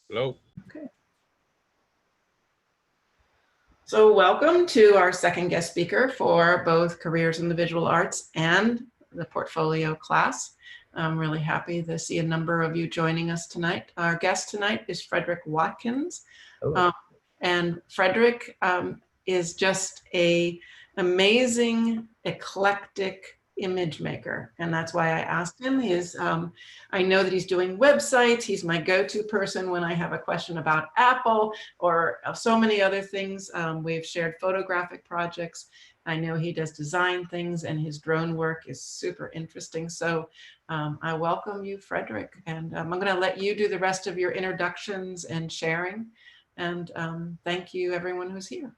Hello. Okay. So welcome to our second guest speaker for both careers in the visual arts and the portfolio class. I'm really happy to see a number of you joining us tonight. Our guest tonight is Frederick Watkins. And Frederick is just an amazing, eclectic image maker. And that's why I asked him. I know that he's doing websites. He's my go-to person when I have a question about Apple or so many other things. We've shared photographic projects. I know he does design things, and his drone work is super interesting. So I welcome you, Frederick, and I'm going to let you do the rest of your introductions and sharing. And thank you, everyone who's here.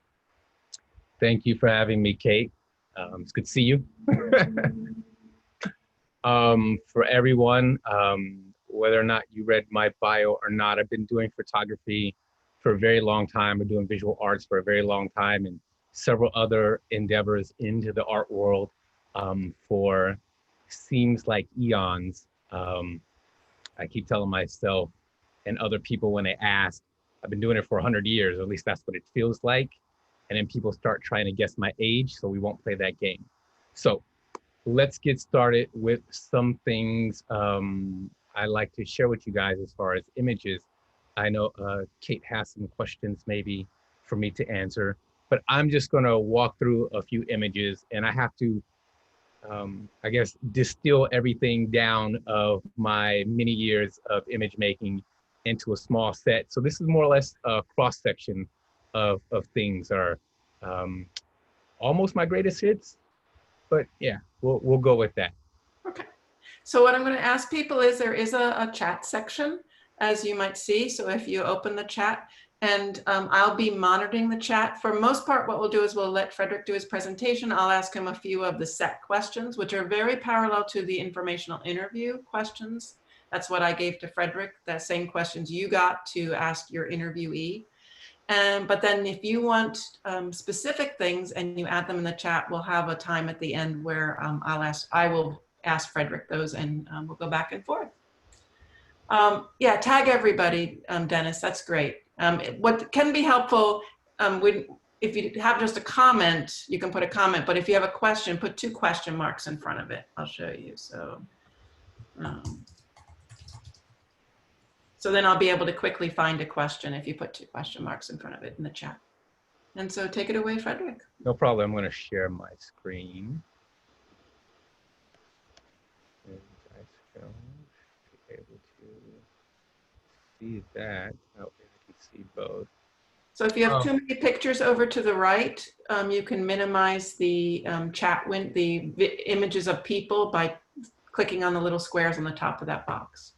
Thank you for having me, Kate. It's good to see you. For everyone, whether or not you read my bio or not, I've been doing photography for a very long time. I've been doing visual arts for a very long time, and several other endeavors into the art world for seems like eons. I keep telling myself and other people when they ask, I've been doing it for 100 years, or at least that's what it feels like. And then people start trying to guess my age, so we won't play that game. So let's get started with some things I like to share with you guys as far as images. I know Kate has some questions maybe for me to answer, but I'm just gonna walk through a few images, and I have to, I guess, distill everything down of my many years of image making into a small set. So this is more or less a cross section of things are almost my greatest hits, but yeah, we'll go with that. Okay. So what I'm going to ask people is there is a chat section, as you might see. So if you open the chat, and I'll be monitoring the chat. For most part, what we'll do is we'll let Frederick do his presentation. I'll ask him a few of the set questions, which are very parallel to the informational interview questions. That's what I gave to Frederick, the same questions you got to ask your interviewee. But then if you want specific things and you add them in the chat, we'll have a time at the end where I will ask Frederick those, and we'll go back and forth. Yeah, tag everybody, Dennis, that's great. What can be helpful, if you have just a comment, you can put a comment, but if you have a question, put 2 question marks in front of it. I'll show you. So then I'll be able to quickly find a question if you put 2 question marks in front of it in the chat. And so take it away, Frederick. No problem. I'm going to share my screen. And I shall be able to see that. Oh, I can see both. So if you have too many pictures over to the right, you can minimize the chat the images of people by clicking on the little squares on the top of that box.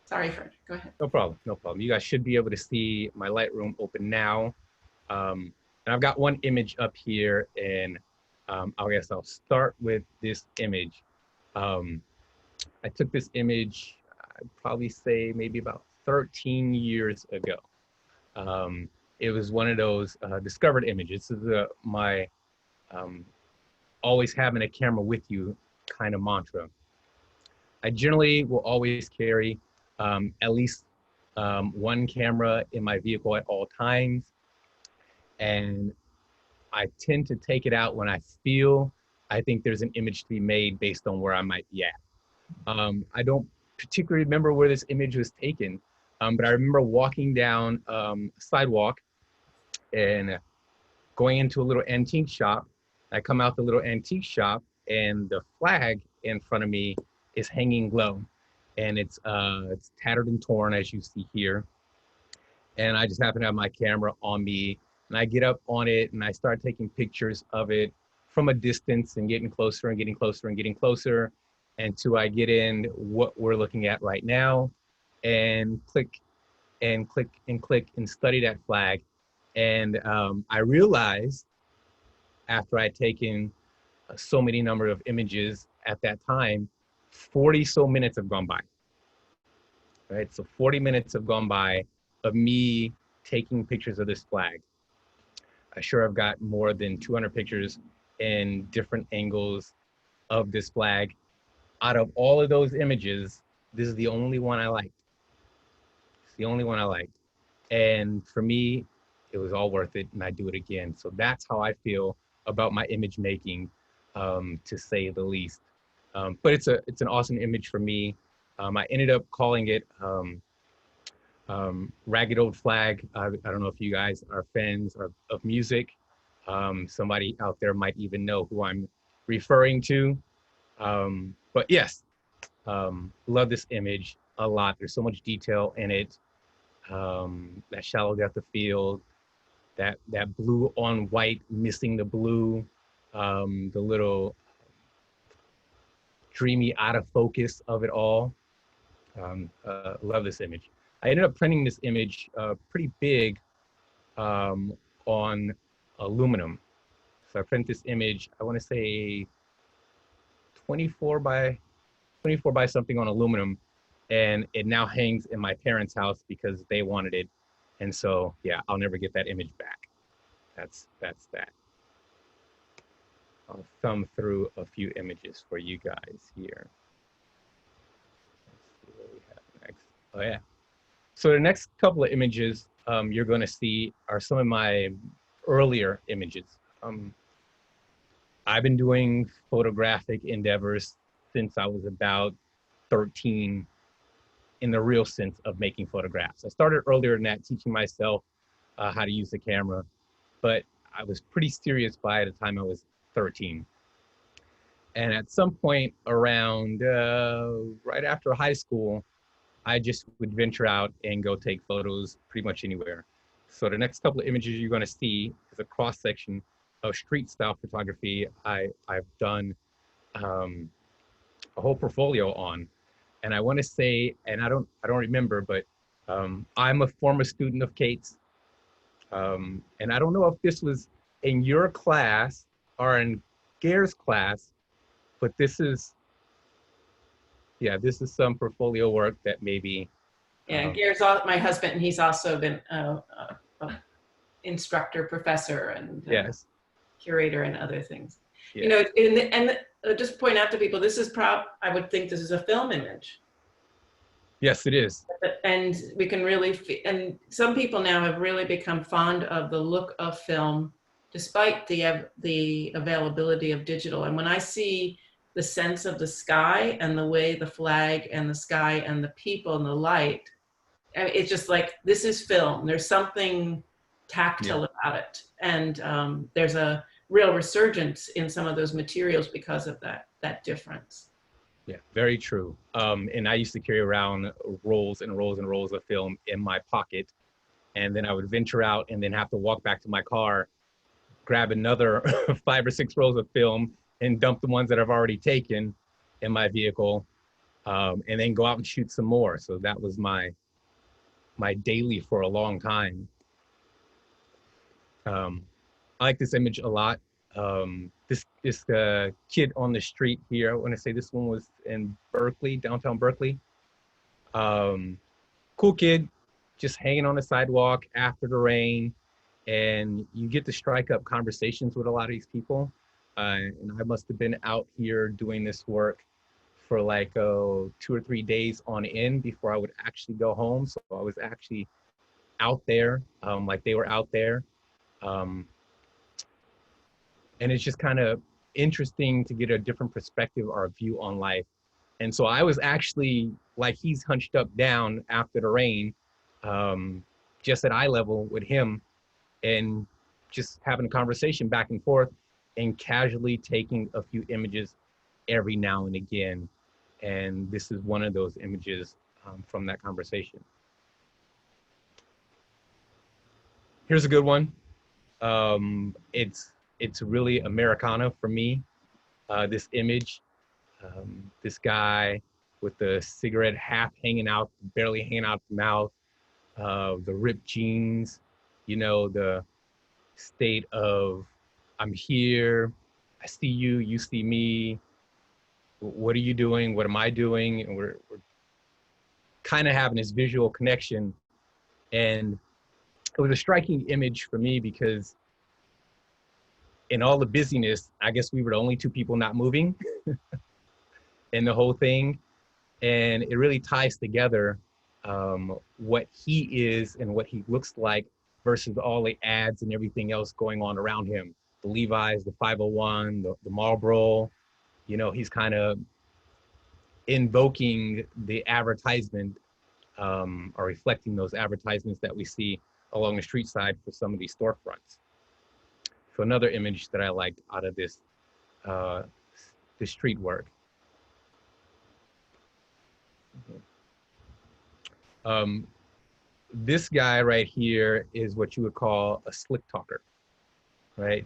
Sorry, Fred, go ahead. No problem, no problem. You guys should be able to see my Lightroom open now. And I've got one image up here, and I guess I'll start with this image. I took this image, I'd probably say maybe about 13 years ago. It was one of those discovered images. This is my always having a camera with you kind of mantra. I generally will always carry at least one camera in my vehicle at all times. And I tend to take it out when I think there's an image to be made based on where I might be at. I don't particularly remember where this image was taken, but I remember walking down a sidewalk and going into a little antique shop. I come out the little antique shop, and the flag in front of me is hanging low, and it's tattered and torn, as you see here. And I just happen to have my camera on me, and I get up on it and I start taking pictures of it from a distance and getting closer and getting closer and getting closer until I get in what we're looking at right now, and click and click and click and study that flag. And I realized after I'd taken so many number of images at that time, 40 so minutes have gone by, right? So 40 minutes have gone by of me taking pictures of this flag. I sure I've got more than 200 pictures in different angles of this flag. Out of all of those images, this is the only one I liked. It's the only one I liked. And for me, it was all worth it, and I do it again. So that's how I feel about my image making, to say the least. But it's an awesome image for me. I ended up calling it Ragged Old Flag. I don't know if you guys are fans of music. Somebody out there might even know who I'm referring to. But yes, love this image a lot. There's so much detail in it. That shallow depth of field, that blue on white missing the blue, the little dreamy out of focus of it all. Love this image. I ended up printing this image pretty big on aluminum. So I print this image, I want to say 24 by something on aluminum, and it now hangs in my parents' house because they wanted it. And so, yeah, I'll never get that image back. That's that. I'll thumb through a few images for you guys here. Let's see what we have next. Oh yeah. So the next couple of images you're going to see are some of my earlier images. I've been doing photographic endeavors since I was about 13 in the real sense of making photographs. I started earlier than that, teaching myself how to use the camera, but I was pretty serious by the time I was 13. And at some point around right after high school, I just would venture out and go take photos pretty much anywhere. So the next couple of images you're going to see is a cross section of street style photography I've done a whole portfolio on. And I want to say, and I don't remember, but I'm a former student of Kate's. And I don't know if this was in your class or in Gare's class, but this is some portfolio work that maybe. Yeah, Gare's my husband, and he's also been a instructor, professor, and yes, curator and other things. Yeah. You know, and just point out to people, this is I would think this is a film image. Yes, it is. And we can really, and some people now have really become fond of the look of film, despite the availability of digital. And when I see the sense of the sky and the way the flag and the sky and the people and the light, I mean, it's just like, this is film. There's something tactile about it. And there's a real resurgence in some of those materials because of that difference. Yeah, very true. And I used to carry around rolls and rolls and rolls of film in my pocket. And then I would venture out and then have to walk back to my car, grab another 5 or 6 rolls of film and dump the ones that I've already taken in my vehicle, and then go out and shoot some more. So that was my daily for a long time. I like this image a lot. This kid on the street here, I want to say this one was in Berkeley, downtown Berkeley. Cool kid, just hanging on the sidewalk after the rain, and you get to strike up conversations with a lot of these people. And I must have been out here doing this work for like 2 or 3 days on end before I would actually go home. So I was actually out there, like they were out there. And it's just kind of interesting to get a different perspective or a view on life. And so I was actually like, he's hunched up down after the rain, just at eye level with him, and just having a conversation back and forth and casually taking a few images every now and again. And this is one of those images from that conversation. Here's a good one. It's really Americana for me, this image. This guy with the cigarette half hanging out, barely hanging out the mouth, the ripped jeans, you know, the state of, I'm here, I see you, you see me, what are you doing, what am I doing? And we're kind of having this visual connection. And it was a striking image for me because in all the busyness, I guess we were the only 2 people not moving in the whole thing. And it really ties together what he is and what he looks like versus all the ads and everything else going on around him. The Levi's, the 501, the Marlboro, you know, he's kind of invoking the advertisement or reflecting those advertisements that we see along the street side for some of these storefronts. So another image that I liked out of this, the street work. This guy right here is what you would call a slick talker, right?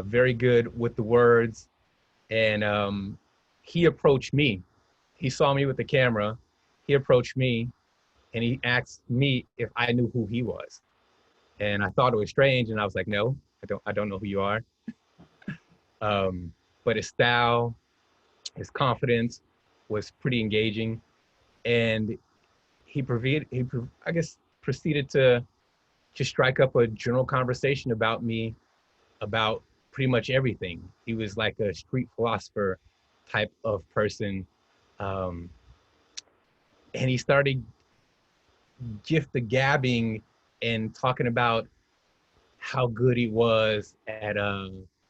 Very good with the words. And he approached me. He saw me with the camera. He approached me and he asked me if I knew who he was. And I thought it was strange. And I was like, no, I don't know who you are. But his style, his confidence was pretty engaging. And he proceeded to just strike up a general conversation about me, about pretty much everything. He was like a street philosopher type of person. And he started gabbing and talking about how good he was at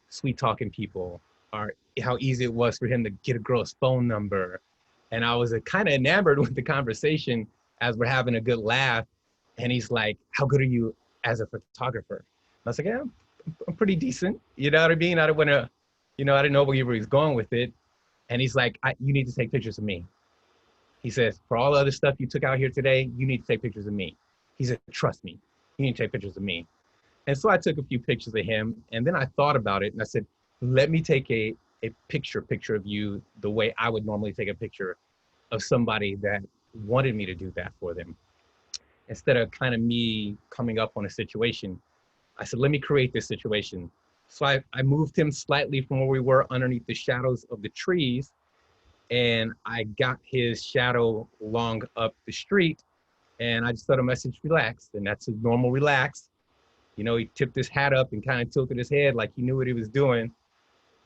sweet talking people, or how easy it was for him to get a girl's phone number. And I was kind of enamored with the conversation as we're having a good laugh. And he's like, how good are you as a photographer? And I was like, yeah, I'm pretty decent. You know what I mean? I don't want to, I didn't know where he was going with it. And he's like, you need to take pictures of me. He says, for all the other stuff you took out here today, you need to take pictures of me. He said, trust me, you need to take pictures of me. And so I took a few pictures of him, and then I thought about it and I said, let me take a picture of you the way I would normally take a picture of somebody that wanted me to do that for them. Instead of kind of me coming up on a situation, I said, let me create this situation. So I moved him slightly from where we were underneath the shadows of the trees, and I got his shadow long up the street, and I just thought a message, relax. And that's a normal relax. He tipped his hat up and kind of tilted his head like he knew what he was doing.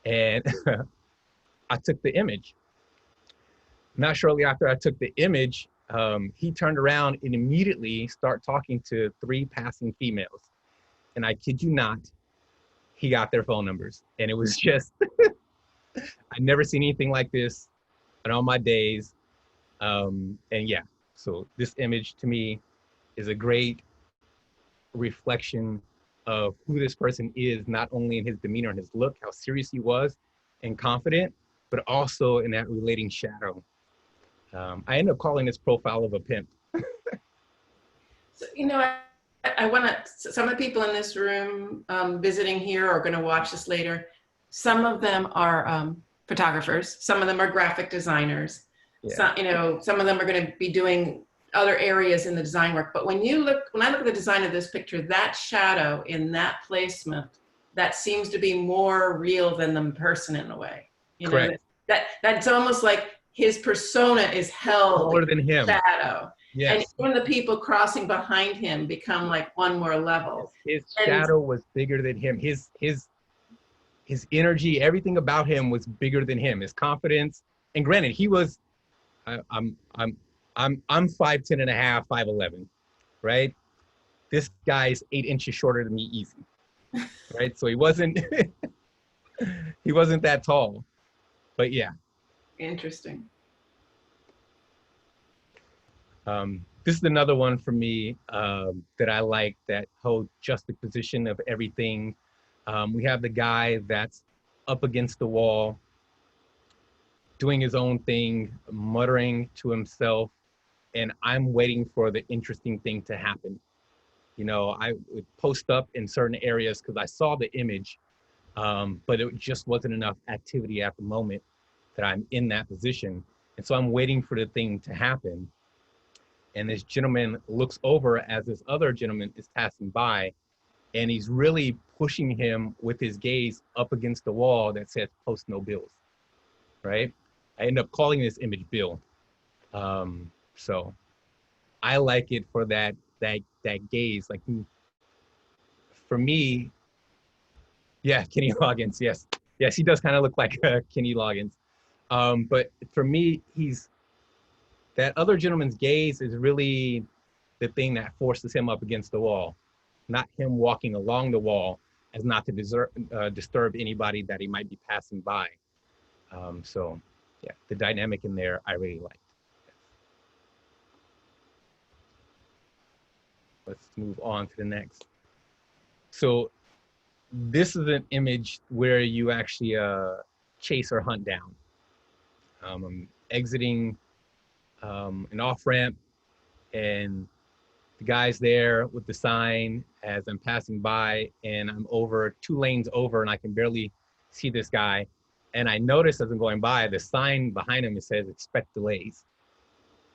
And I took the image. Not shortly after I took the image, he turned around and immediately started talking to 3 passing females. And I kid you not, he got their phone numbers. And it was just, I'd never seen anything like this in all my days. And yeah, so this image to me is a great reflection of who this person is, not only in his demeanor and his look, how serious he was and confident, but also in that relating shadow. I ended up calling this profile of a pimp. So, I want to, some of the people in this room visiting here are going to watch this later. Some of them are photographers. Some of them are graphic designers. Yeah. Some of them are going to be doing other areas in the design work. But when I look at the design of this picture, that shadow in that placement, that seems to be more real than the person in a way. Correct. That's almost like his persona is held taller than him. Shadow. Yes. And even the people crossing behind him become like one more level. His shadow was bigger than him. His energy, everything about him was bigger than him. His confidence. And granted, he was, I'm 5'10" and a half, 5'11", right? This guy's 8 inches shorter than me easy, right? So he wasn't that tall, but yeah. Interesting. This is another one for me that I like, that whole juxtaposition of everything. We have the guy that's up against the wall, doing his own thing, muttering to himself, and I'm waiting for the interesting thing to happen. I would post up in certain areas because I saw the image, but it just wasn't enough activity at the moment that I'm in that position. And so I'm waiting for the thing to happen. And this gentleman looks over as this other gentleman is passing by, and he's really pushing him with his gaze up against the wall that says post no bills, right? I end up calling this image Bill. So I like it for that gaze. Like, for me, yeah, Kenny Loggins, yes. Yes, he does kind of look like Kenny Loggins. But for me, he's that other gentleman's gaze is really the thing that forces him up against the wall, not him walking along the wall as not to disturb anybody that he might be passing by. So yeah, the dynamic in there I really liked. Let's move on to the next. So this is an image where you actually chase or hunt down. I'm exiting an off-ramp, and the guy's there with the sign as I'm passing by, and I'm over 2 lanes over, and I can barely see this guy. And I notice as I'm going by, the sign behind him, it says, "Expect delays."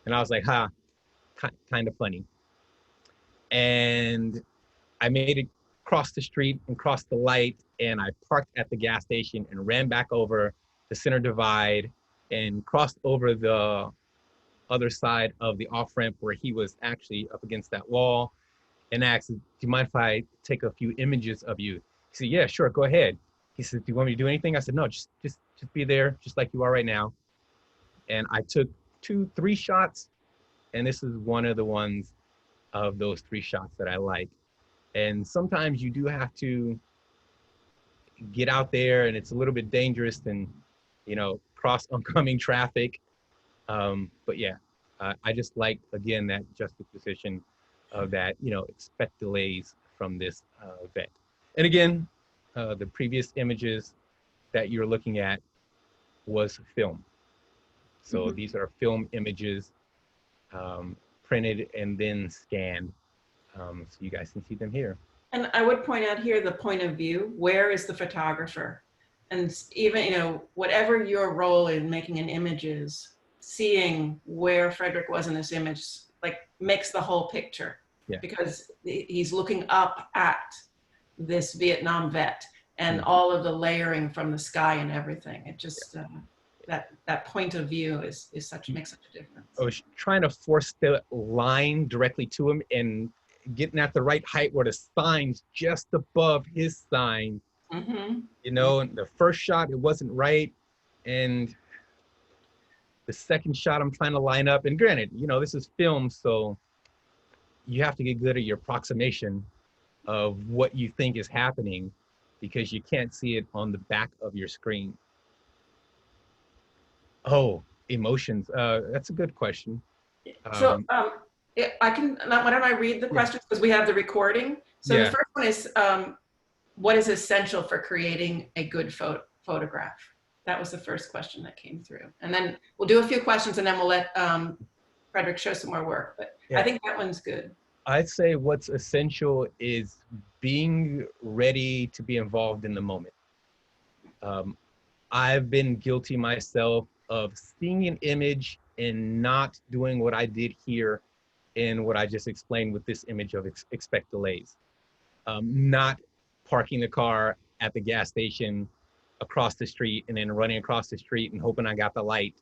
And I was like, kind of funny. And I made it cross the street and cross the light, and I parked at the gas station and ran back over the center divide and crossed over the other side of the off-ramp where he was actually up against that wall, and asked, "Do you mind if I take a few images of you?" He said, "Yeah, sure, go ahead." He said, "Do you want me to do anything?" I said, "No, just be there, just like you are right now." And I took 3 shots, and this is one of the ones of those 3 shots that I like. And sometimes you do have to get out there, and it's a little bit dangerous and, cross oncoming traffic. But yeah, I just like, again, that juxtaposition of that, expect delays from this vet. And again, the previous images that you're looking at was film. So these are film images, printed and then scanned. So you guys can see them here. And I would point out here the point of view. Where is the photographer? And even, whatever your role in making an image is, seeing where Frederick was in this image, like, makes the whole picture. Yeah. Because he's looking up at this Vietnam vet and all of the layering from the sky and everything. It just, that point of view makes such a difference. I was trying to force the line directly to him and getting at the right height where the sign's just above his sign. And the first shot, it wasn't right. And the second shot, I'm trying to line up. And granted, this is film, so you have to get good at your approximation of what you think is happening, because you can't see it on the back of your screen. Oh, emotions. That's a good question. So I can, why don't I read the questions, because we have the recording. So the first one is, what is essential for creating a good photograph? That was the first question that came through. And then we'll do a few questions, and then we'll let Frederick show some more work. But I think that one's good. I'd say what's essential is being ready to be involved in the moment. I've been guilty myself of seeing an image and not doing what I did here in what I just explained with this image of expect delays. Not parking the car at the gas station across the street and then running across the street and hoping I got the light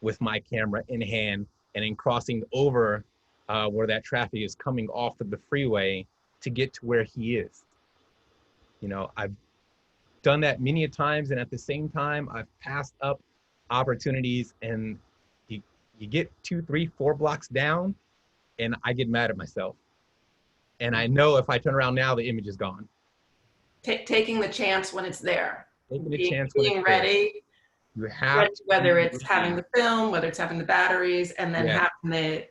with my camera in hand, and then crossing over where that traffic is coming off of the freeway to get to where he is. I've done that many a times, and at the same time, I've passed up opportunities, and you get 2, 3, 4 blocks down, and I get mad at myself. And I know if I turn around now, the image is gone. Taking the chance when it's there. Taking the chance being ready. You have to, whether it's having the film, whether it's having the batteries, and then having the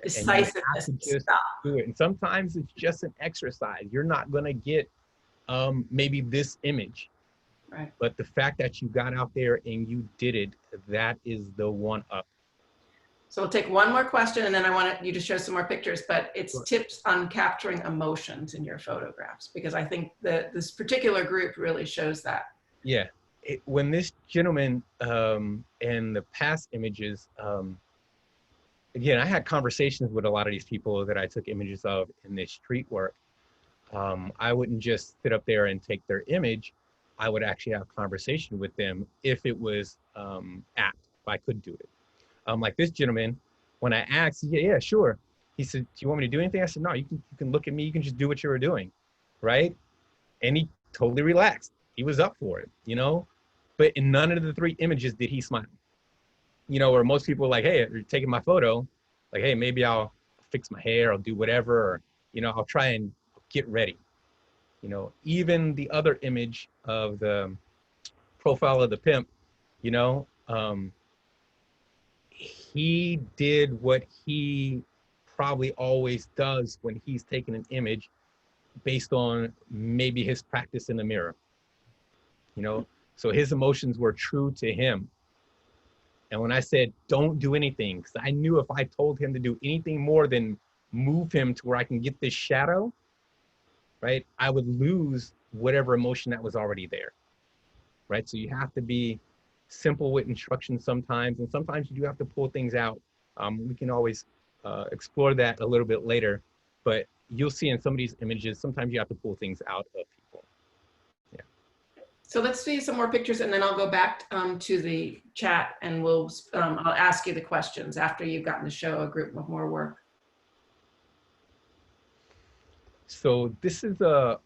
decisiveness to stop. Do it. And sometimes it's just an exercise. You're not going to get maybe this image. Right. But the fact that you got out there and you did it, that is the one up. So we'll take one more question, and then I want you to show some more pictures, but it's tips on capturing emotions in your photographs, because I think that this particular group really shows that. Yeah. When this gentleman and the past images, again, I had conversations with a lot of these people that I took images of in this street work. I wouldn't just sit up there and take their image. I would actually have a conversation with them if it was apt, if I could do it. Like this gentleman, when I asked, he said, yeah, sure. He said, do you want me to do anything? I said, no, you can look at me. You can just do what you were doing, right? And he totally relaxed. He was up for it, But in none of the 3 images did he smile. you know, where most people are like, hey, you're taking my photo, like, hey, maybe I'll fix my hair, I'll do whatever, or, you know, I'll try and get ready. You know, even the other image of the profile of the pimp, you know, he did what he probably always does when he's taking an image based on maybe his practice in the mirror, you know, so his emotions were true to him. And when I said, don't do anything, because I knew if I told him to do anything more than move him to where I can get this shadow, right, I would lose whatever emotion that was already there, right? So you have to be simple with instructions sometimes, and sometimes you do have to pull things out. We can always explore that a little bit later, but you'll see in some of these images, sometimes you have to pull things out of people. Yeah. So let's see some more pictures, and then I'll go back to the chat, and I'll ask you the questions after you've gotten to show a group of more work. So this is a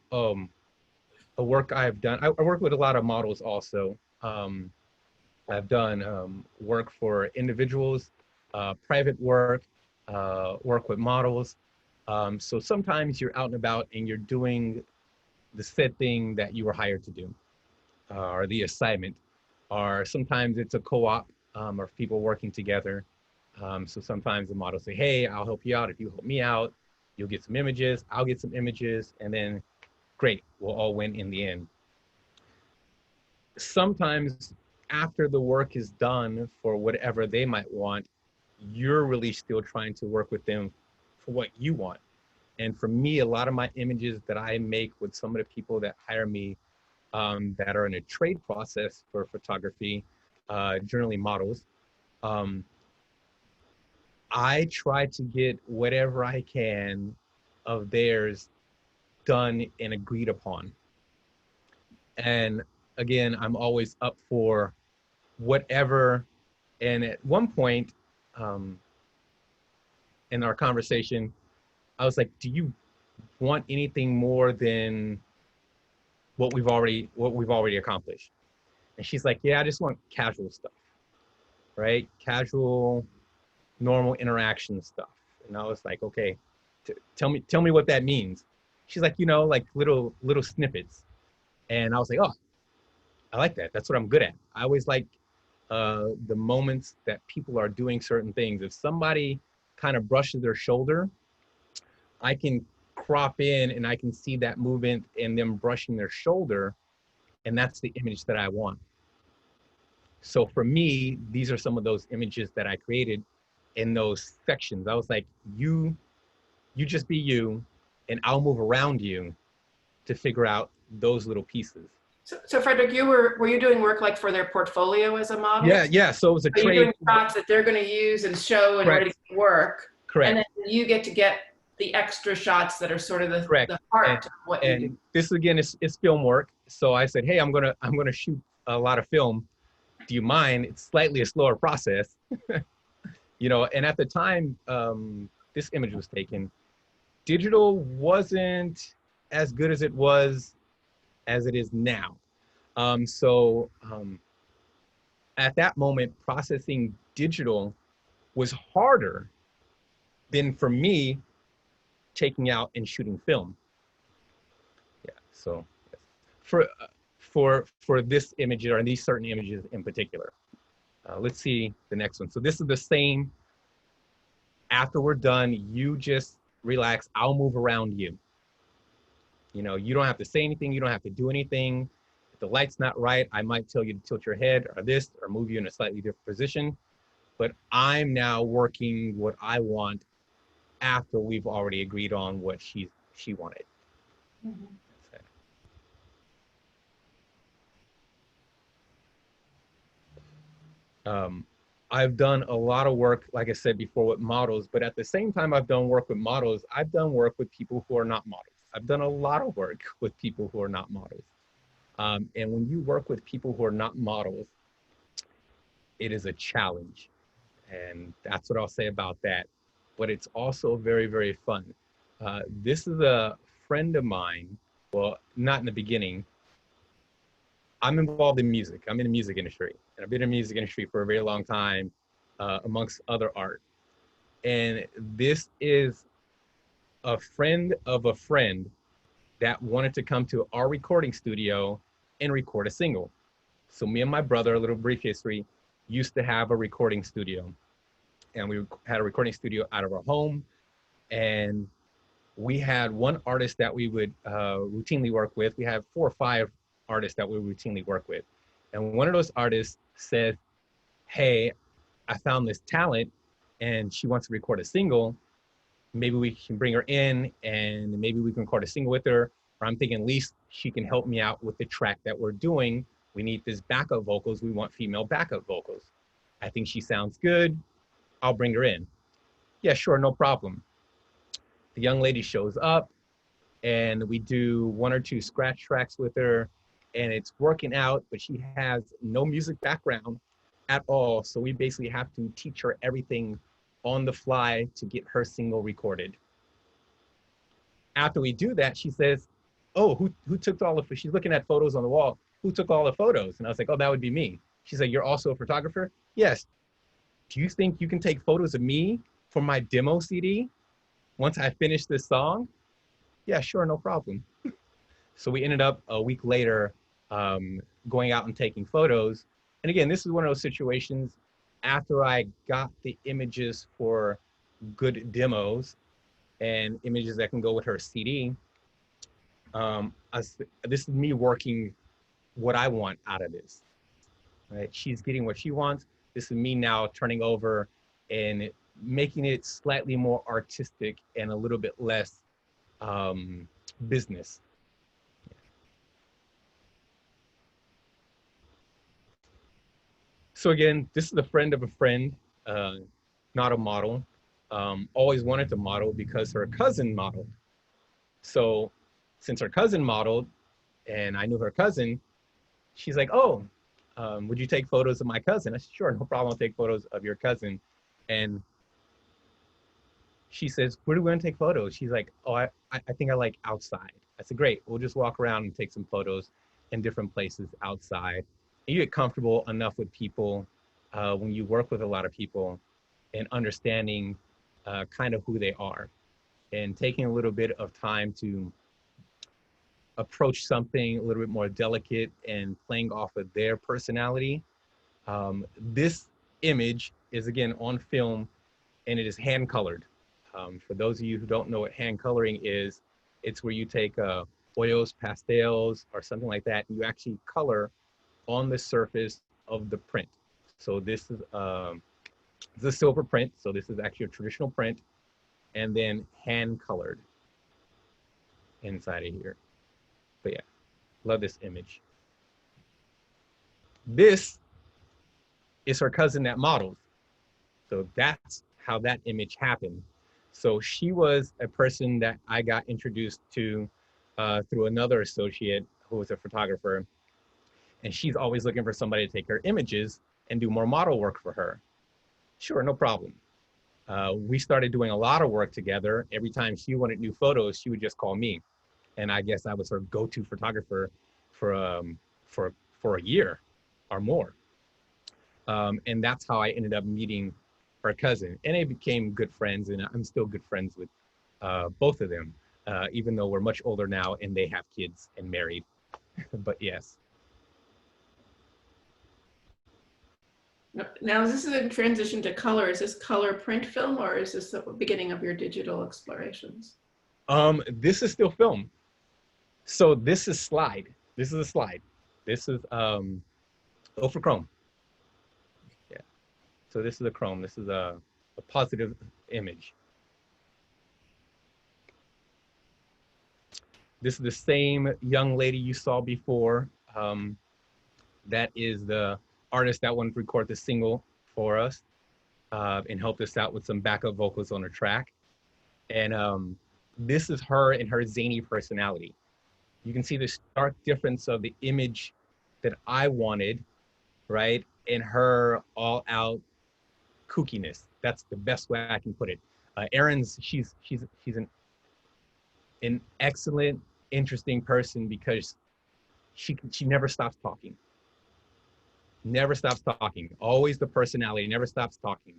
work I've done. I work with a lot of models also. I've done work for individuals, private work, work with models. So sometimes you're out and about and you're doing the said thing that you were hired to do, or the assignment, or sometimes it's a co-op, or people working together. So sometimes the models say, hey, I'll help you out. If you help me out, you'll get some images, I'll get some images, and then great, we'll all win in the end. Sometimes after the work is done for whatever they might want, you're really still trying to work with them for what you want. And for me, a lot of my images that I make with some of the people that hire me, that are in a trade process for photography, generally models, I try to get whatever I can of theirs done and agreed upon. And again, I'm always up for whatever. And at one point in our conversation, I was like, do you want anything more than what we've already accomplished? And she's like, yeah, I just want casual stuff, right? Casual, normal interaction stuff. And I was like, okay, tell me what that means. She's like, you know, like little snippets. And I was like, oh, I like that. That's what I'm good at. I always like the moments that people are doing certain things. If somebody kind of brushes their shoulder, I can crop in and I can see that movement and them brushing their shoulder, and that's the image that I want. So for me, these are some of those images that I created in those sections. I was like, you just be you, and I'll move around you to figure out those little pieces. So Frederick, were you doing work like for their portfolio as a model? Yeah. So it was a trade. You're doing shots that they're going to use and show and ready to work. Correct. And then you get the extra shots that are sort of the heart of what you do. This again is film work. So I said, hey, I'm gonna shoot a lot of film. Do you mind? It's slightly a slower process. You know, and at the time this image was taken, digital wasn't as good as it is now. At that moment, processing digital was harder than for me taking out and shooting film. Yeah, so for this image or these certain images in particular. Let's see the next one. So this is the same. After we're done, you just relax. I'll move around you. You know, you don't have to say anything. You don't have to do anything. If the light's not right, I might tell you to tilt your head or this, or move you in a slightly different position. But I'm now working what I want after we've already agreed on what she wanted. Mm-hmm. I've done a lot of work, like I said before, with models, but at the same time I've done work with models, I've done work with people who are not models. I've done a lot of work with people who are not models. And when you work with people who are not models, it is a challenge. And that's what I'll say about that. But it's also very, very fun. This is a friend of mine. Well, not in the beginning. I'm involved in music. I'm in the music industry. And I've been in the music industry for a very long time. amongst other art. And this is a friend of a friend that wanted to come to our recording studio and record a single. So me and my brother, a little brief history, used to have a recording studio. And we had a recording studio out of our home. And we had one artist that we would routinely work with. We have 4 or 5 artists that we routinely work with. And one of those artists said, hey, I found this talent and she wants to record a single. Maybe we can bring her in and maybe we can record a single with her. Or I'm thinking at least she can help me out with the track that we're doing. We need this backup vocals. We want female backup vocals. I think she sounds good. I'll bring her in. Yeah, sure, no problem. The young lady shows up and we do 1 or 2 scratch tracks with her and it's working out, but she has no music background at all. So we basically have to teach her everything on the fly to get her single recorded. After we do that, she says, oh, who took all of, she's looking at photos on the wall. Who took all the photos? And I was like, oh, that would be me. She said, you're also a photographer? Yes. Do you think you can take photos of me for my demo CD once I finish this song? Yeah, sure, no problem. So we ended up a week later going out and taking photos. And again, this is one of those situations after I got the images for good demos and images that can go with her CD. This is me working what I want out of this, right? She's getting what she wants. This is me now turning over and making it slightly more artistic and a little bit less business. So again, this is a friend of a friend, not a model. Always wanted to model because her cousin modeled. So since her cousin modeled and I knew her cousin, she's like, oh, would you take photos of my cousin? I said, sure, no problem, I'll take photos of your cousin. And she says, where do we want to take photos? She's like, oh, I think I like outside. I said, great, we'll just walk around and take some photos in different places outside. And you get comfortable enough with people when you work with a lot of people and understanding kind of who they are and taking a little bit of time to approach something a little bit more delicate and playing off of their personality. This image is again on film and it is hand colored. For those of you who don't know what hand coloring is, it's where you take oils, pastels, or something like that, and you actually color on the surface of the print. So this is the silver print. So this is actually a traditional print, and then hand colored inside of here. But yeah, love this image. This is her cousin that models. So that's how that image happened. So she was a person that I got introduced to through another associate who was a photographer. And she's always looking for somebody to take her images and do more model work for her. Sure, no problem. We started doing a lot of work together. Every time she wanted new photos, she would just call me. And I guess I was her go-to photographer for a year or more. And that's how I ended up meeting her cousin. And they became good friends, and I'm still good friends with both of them, even though we're much older now and they have kids and married. But yes. Now, is this a transition to color? Is this color print film, or is this the beginning of your digital explorations? This is still film. So this is slide. This is a slide. This is for chrome. Yeah. So this is a chrome. This is a positive image. This is the same young lady you saw before. That is the artist that wanted to record the single for us and helped us out with some backup vocals on her track. And this is her and her zany personality. You can see the stark difference of the image that I wanted, right? And her all out kookiness. That's the best way I can put it. Erin's, she's an excellent, interesting person because she never stops talking. never stops talking. Always the personality, never stops talking.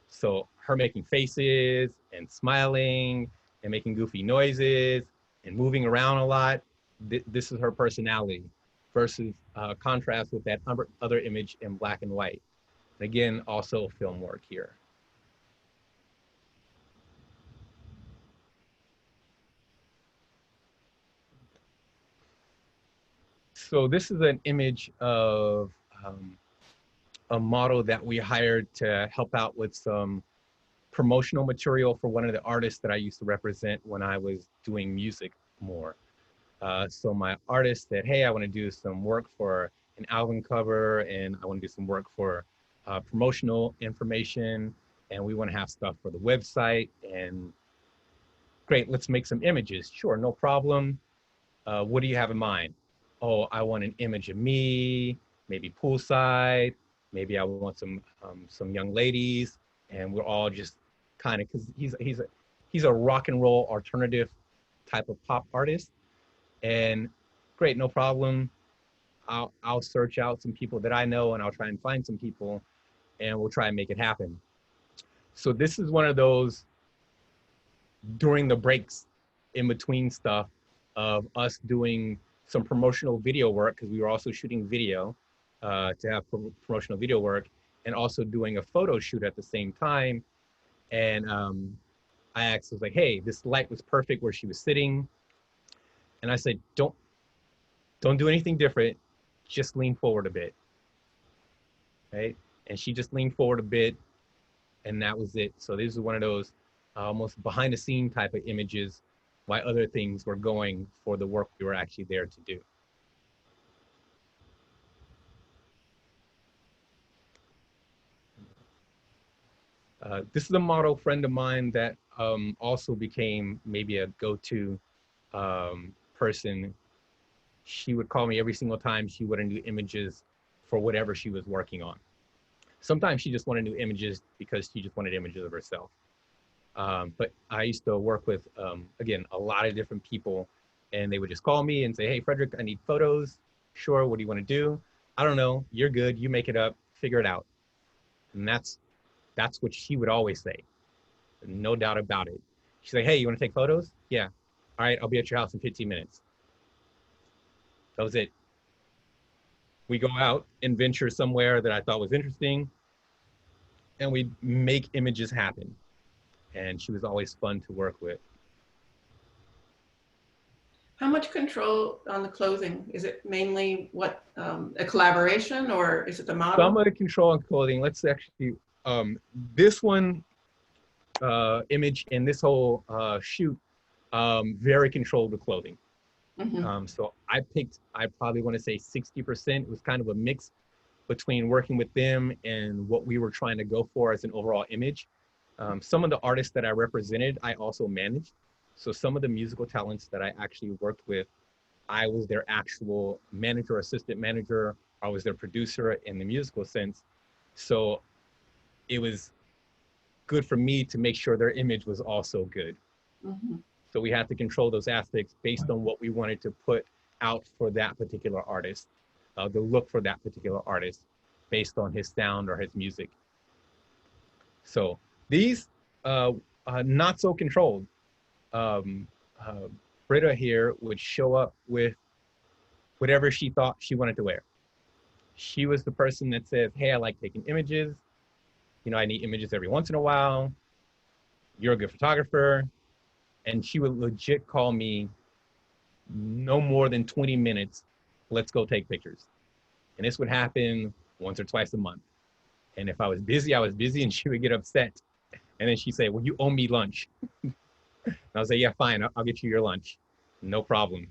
So her making faces and smiling and making goofy noises and moving around a lot, this is her personality versus contrast with that other image in black and white. And again, also film work here. So this is an image of a model that we hired to help out with some promotional material for one of the artists that I used to represent when I was doing music more. So my artist said, hey, I want to do some work for an album cover, and I want to do some work for promotional information, and we want to have stuff for the website. And great, let's make some images. Sure, no problem. What do you have in mind? Oh, I want an image of me, maybe poolside. Maybe I want some young ladies, and we're all just kind of, because he's a rock and roll alternative type of pop artist. And great, no problem. I'll search out some people that I know, and I'll try and find some people, and we'll try and make it happen. So this is one of those during the breaks in between stuff of us doing some promotional video work, because we were also shooting video to have promotional video work, and also doing a photo shoot at the same time. And I asked, I was like, hey, this light was perfect where she was sitting. And I said, don't do anything different. Just lean forward a bit. Right? And she just leaned forward a bit, and that was it. So this is one of those almost behind the scene type of images while other things were going for the work we were actually there to do. This is a model friend of mine that also became maybe a go-to person. She would call me every single time she wanted new images for whatever she was working on. Sometimes she just wanted new images because she just wanted images of herself. But I used to work with, again, a lot of different people, and they would just call me and say, hey, Frederick, I need photos. Sure, what do you want to do? I don't know, you're good, you make it up, figure it out. And that's what she would always say, no doubt about it. She's like, hey, you want to take photos? Yeah. All right, I'll be at your house in 15 minutes. That was it. We go out and venture somewhere that I thought was interesting, and we make images happen. And she was always fun to work with. How much control on the clothing? Is it mainly what, a collaboration, or is it the model? Some of the control on clothing, let's actually, this one image and this whole shoot, very controlled with clothing. Mm-hmm. So I probably want to say 60%. It was kind of a mix between working with them and what we were trying to go for as an overall image. Some of the artists that I represented, I also managed. So some of the musical talents that I actually worked with, I was their actual manager, assistant manager. I was their producer in the musical sense. So it was good for me to make sure their image was also good. Mm-hmm. So we had to control those aspects based on what we wanted to put out for that particular artist, the look for that particular artist based on his sound or his music. So these, not so controlled. Britta here would show up with whatever she thought she wanted to wear. She was the person that says, hey, I like taking images. You know, I need images every once in a while. You're a good photographer. And she would legit call me no more than 20 minutes. Let's go take pictures. And this would happen once or twice a month. And if I was busy, and she would get upset. And then she'd say, well, you owe me lunch. And I would say, yeah, fine, I'll get you your lunch. No problem.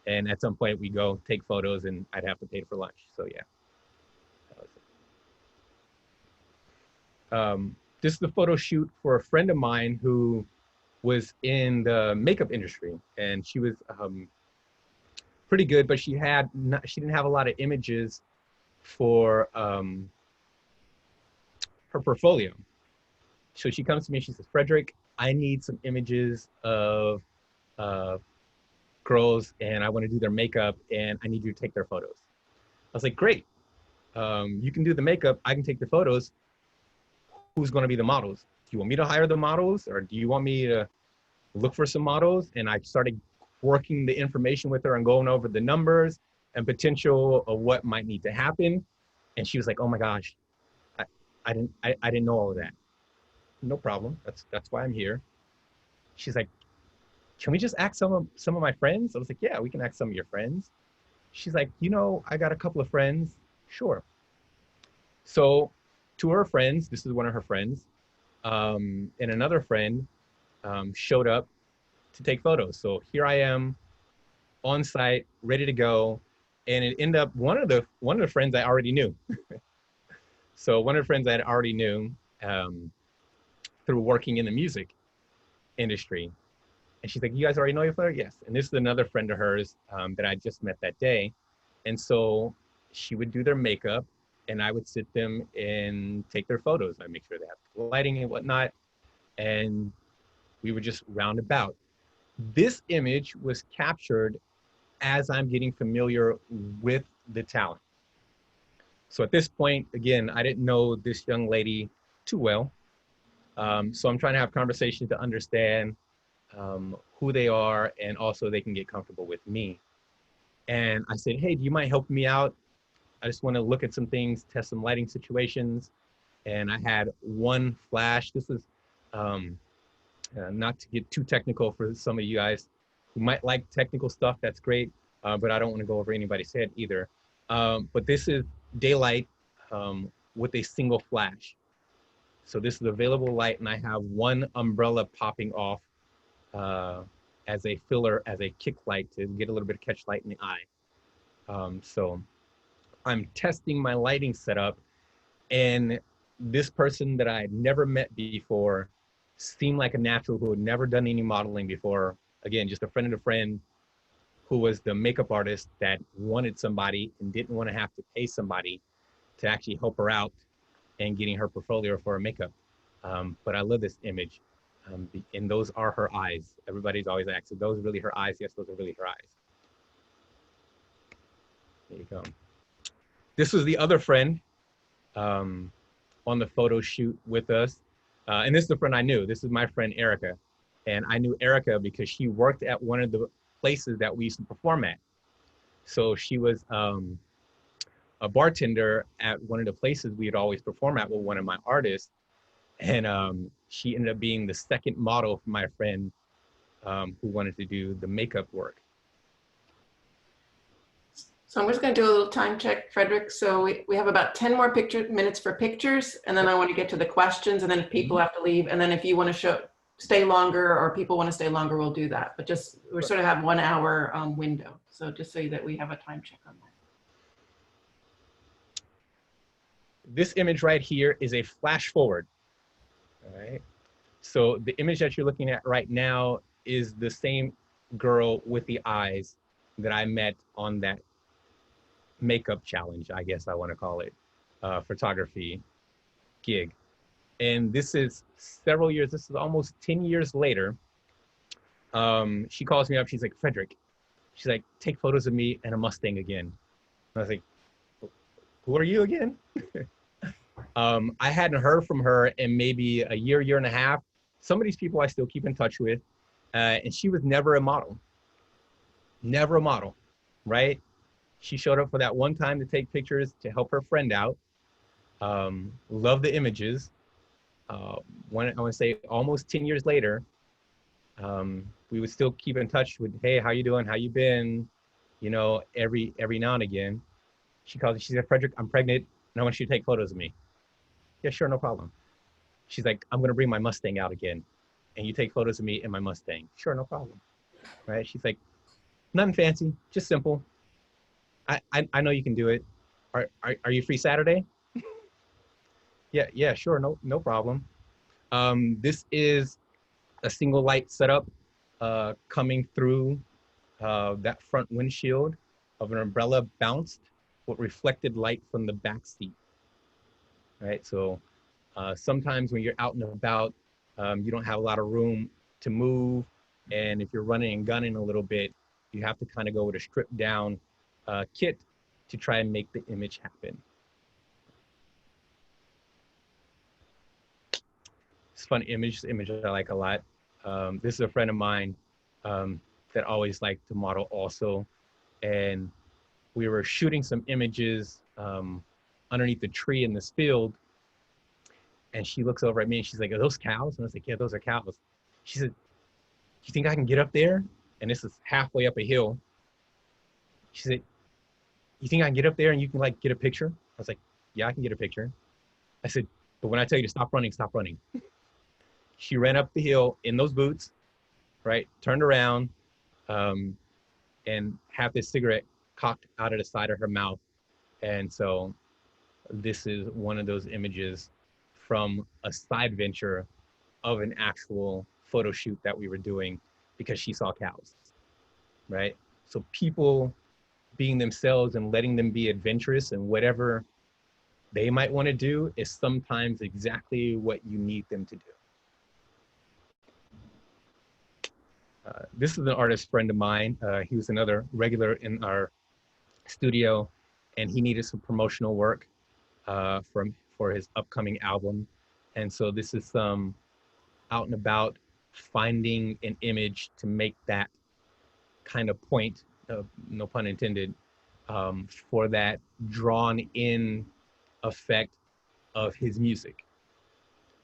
And at some point we go take photos and I'd have to pay for lunch. So yeah. This is the photo shoot for a friend of mine who was in the makeup industry, and she was pretty good, but she didn't have a lot of images for her portfolio. So she comes to me, she says, Frederick, I need some images of girls, and I want to do their makeup, and I need you to take their photos. I was like, great. You can do the makeup. I can take the photos. Who's going to be the models? Do you want me to hire the models, or do you want me to look for some models? And I started working the information with her and going over the numbers and potential of what might need to happen. And she was like, "Oh my gosh, I didn't know all of that." No problem. That's why I'm here. She's like, "Can we just ask some of my friends?" I was like, "Yeah, we can ask some of your friends." She's like, "I got a couple of friends." Sure. So two of her friends, this is one of her friends, and another friend showed up to take photos. So here I am on site, ready to go. And it ended up one of the friends I already knew. So one of the friends I already knew through working in the music industry. And she's like, "You guys already know each other?" Yes. And this is another friend of hers that I just met that day. And so she would do their makeup and I would sit them and take their photos. I make sure they have lighting and whatnot. And we would just round about. This image was captured as I'm getting familiar with the talent. So at this point, again, I didn't know this young lady too well. So I'm trying to have conversations to understand who they are, and also they can get comfortable with me. And I said, "Hey, do you mind helping me out? I just want to look at some things, test some lighting situations." And I had one flash. This was not to get too technical for some of you guys who might like technical stuff. That's great, but I don't want to go over anybody's head either. But this is daylight with a single flash. So this is available light, and I have one umbrella popping off as a filler, as a kick light to get a little bit of catch light in the eye. So I'm testing my lighting setup, and this person that I had never met before seemed like a natural who had never done any modeling before. Again, just a friend of a friend who was the makeup artist that wanted somebody and didn't want to have to pay somebody to actually help her out and getting her portfolio for her makeup. But I love this image. And those are her eyes. Everybody's always asking, "Those are really her eyes?" Yes, those are really her eyes. There you go. This was the other friend on the photo shoot with us. And this is the friend I knew. This is my friend, Erica. And I knew Erica because she worked at one of the places that we used to perform at. So she was a bartender at one of the places we would always perform at with one of my artists. And she ended up being the second model for my friend who wanted to do the makeup work. So I'm just going to do a little time check, Frederick. So we have about 10 more minutes for pictures, and then I want to get to the questions, and then if people have to leave, and then if you want to stay longer or people want to stay longer, we'll do that. But just, we sort of have 1 hour window. So just so that we have a time check on that. This image right here is a flash forward. All right. So the image that you're looking at right now is the same girl with the eyes that I met on that makeup challenge, I guess I want to call it, photography gig. And this is several years, this is almost 10 years later. She calls me up, she's like, "Frederick," she's like, "take photos of me and a Mustang again." I was like, "Who are you again?" I hadn't heard from her in maybe a year and a half. Some of these people I still keep in touch with. And she was never a model. Never a model, right? She showed up for that one time to take pictures to help her friend out. Love the images. I want to say almost 10 years later, we would still keep in touch with, "Hey, how you doing? How you been?" Every now and again. She called me, she said, "Frederick, I'm pregnant and I want you to take photos of me." "Yeah, sure, no problem." She's like, "I'm gonna bring my Mustang out again and you take photos of me and my Mustang." "Sure, no problem." Right? She's like, "Nothing fancy, just simple. I know you can do it. Are you free Saturday?" Yeah, sure, no problem. This is a single light setup coming through that front windshield of an umbrella bounced with reflected light from the back seat. Right, so sometimes when you're out and about, you don't have a lot of room to move, and if you're running and gunning a little bit, you have to kind of go with a stripped down kit to try and make the image happen. fun image, I like a lot. This is a friend of mine that always liked to model also. And we were shooting some images underneath the tree in this field. And she looks over at me and she's like, "Are those cows?" And I was like, "Yeah, those are cows." She said, "You think I can get up there?" And this is halfway up a hill. She said, "You think I can get up there and you can like get a picture?" I was like, "Yeah, I can get a picture." I said, "But when I tell you to stop running, stop running." She ran up the hill in those boots, right? Turned around and had this cigarette cocked out of the side of her mouth. And so this is one of those images from a side venture of an actual photo shoot that we were doing because she saw cows, right? So people being themselves and letting them be adventurous and whatever they might want to do is sometimes exactly what you need them to do. This is an artist friend of mine. He was another regular in our studio, and he needed some promotional work for his upcoming album. And so this is some out and about finding an image to make that kind of point, no pun intended, for that drawn in effect of his music.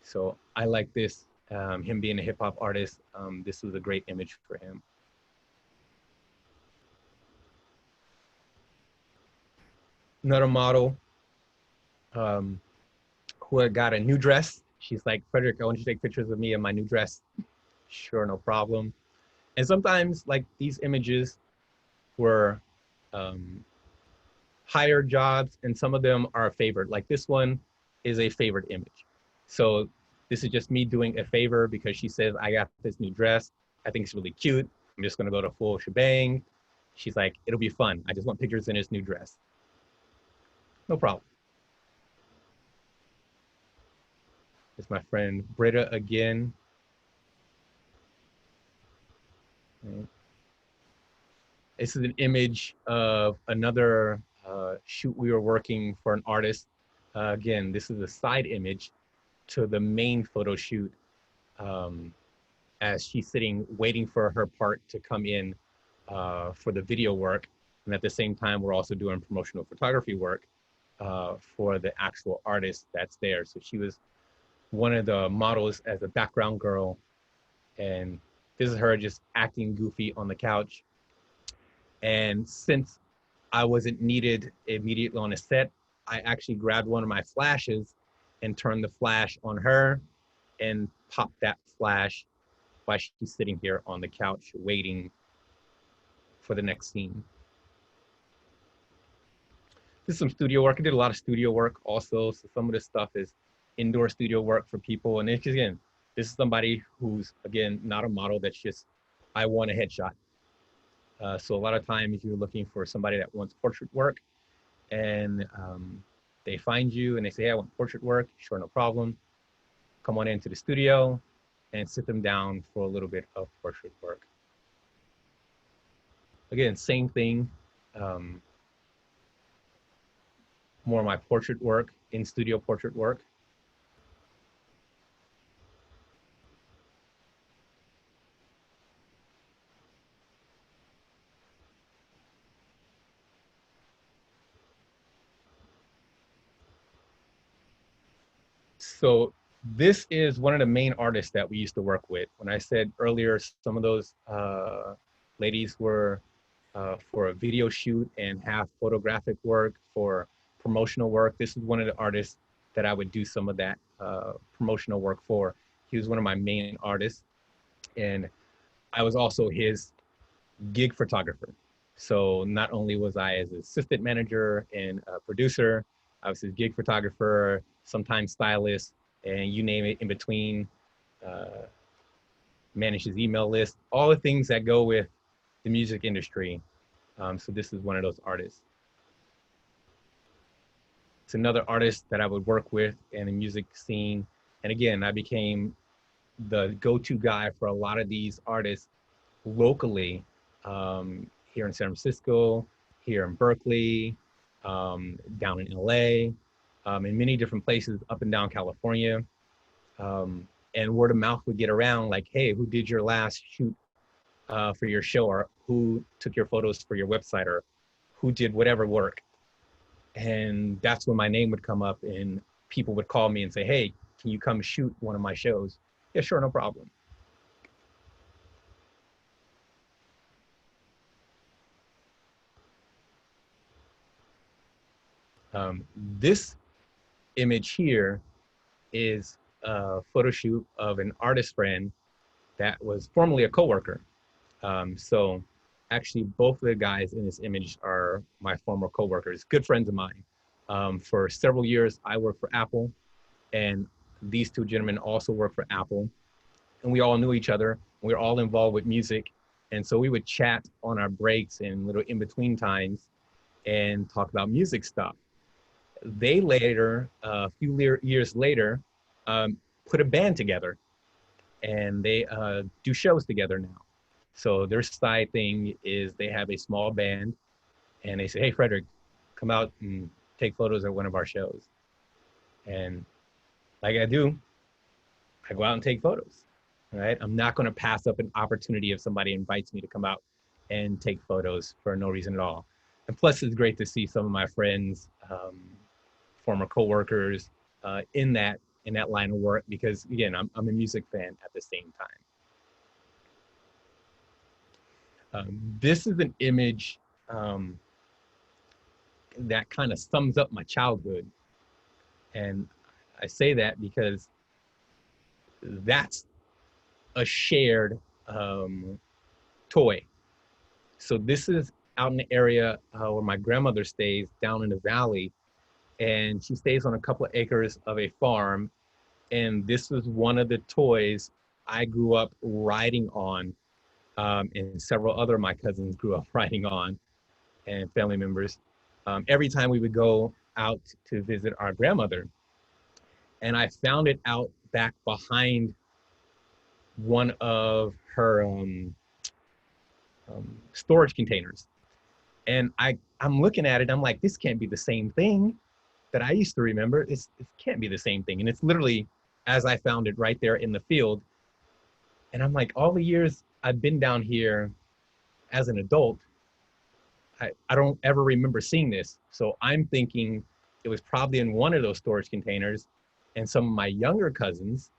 So I like this, him being a hip hop artist, this was a great image for him. Another model who had got a new dress. She's like, "Frederick, I want you to take pictures of me in my new dress." Sure, no problem. And sometimes like these images were higher jobs and some of them are favored. Like this one is a favored image. So this is just me doing a favor because she says, "I got this new dress. I think it's really cute. I'm just gonna go to full shebang." She's like, "It'll be fun. I just want pictures in this new dress." No problem. It's my friend Britta again. This is an image of another shoot we were working for an artist. Again, this is a side image to the main photo shoot as she's sitting waiting for her part to come in for the video work. And at the same time, we're also doing promotional photography work for the actual artist that's there. So she was one of the models as a background girl. And this is her just acting goofy on the couch. And since I wasn't needed immediately on a set, I actually grabbed one of my flashes and turned the flash on her and popped that flash while she's sitting here on the couch waiting for the next scene. This is some studio work. I did a lot of studio work also. So some of this stuff is indoor studio work for people. And it's, again, this is somebody who's, again, not a model that's just, "I want a headshot." So a lot of times you're looking for somebody that wants portrait work and they find you and they say, "Hey, I want portrait work." Sure, no problem. Come on into the studio and sit them down for a little bit of portrait work. Again, same thing. More of my portrait work, in-studio portrait work. So this is one of the main artists that we used to work with. When I said earlier, some of those ladies were for a video shoot and half photographic work for promotional work. This is one of the artists that I would do some of that promotional work for. He was one of my main artists, and I was also his gig photographer. So not only was I as assistant manager and producer, I was his gig photographer, sometimes stylist, and you name it in between. Manage his email list, all the things that go with the music industry. So this is one of those artists. It's another artist that I would work with in the music scene. And again, I became the go-to guy for a lot of these artists locally, here in San Francisco, here in Berkeley, down in LA, in many different places up and down California. and word of mouth would get around like, hey, who did your last shoot for your show, or who took your photos for your website, or who did whatever work. And that's when my name would come up and people would call me and say, hey, can you come shoot one of my shows? Yeah, sure, no problem. This image here is a photo shoot of an artist friend that was formerly a coworker. So actually both of the guys in this image are my former coworkers, good friends of mine. For several years, I worked for Apple, and these two gentlemen also worked for Apple. And we all knew each other. We were all involved with music. And so we would chat on our breaks and little in-between times and talk about music stuff. They later, a few years later, put a band together, and they do shows together now. So their side thing is they have a small band, and they say, hey, Frederick, come out and take photos at one of our shows. And like I do, I go out and take photos, right? I'm not going to pass up an opportunity if somebody invites me to come out and take photos for no reason at all. And plus, it's great to see some of my friends, former coworkers, in that line of work, because again, I'm a music fan at the same time. This is an image that kind of sums up my childhood. And I say that because that's a shared toy. So this is out in the area where my grandmother stays, down in the valley, and she stays on a couple of acres of a farm. And this was one of the toys I grew up riding on, and several other of my cousins grew up riding on, and family members. Every time we would go out to visit our grandmother, and I found it out back behind one of her storage containers. And I'm looking at it, I'm like, this can't be the same thing that I used to remember. It can't be the same thing. And it's literally as I found it right there in the field. And I'm like, all the years I've been down here as an adult, I don't ever remember seeing this. So I'm thinking it was probably in one of those storage containers, and some of my younger cousins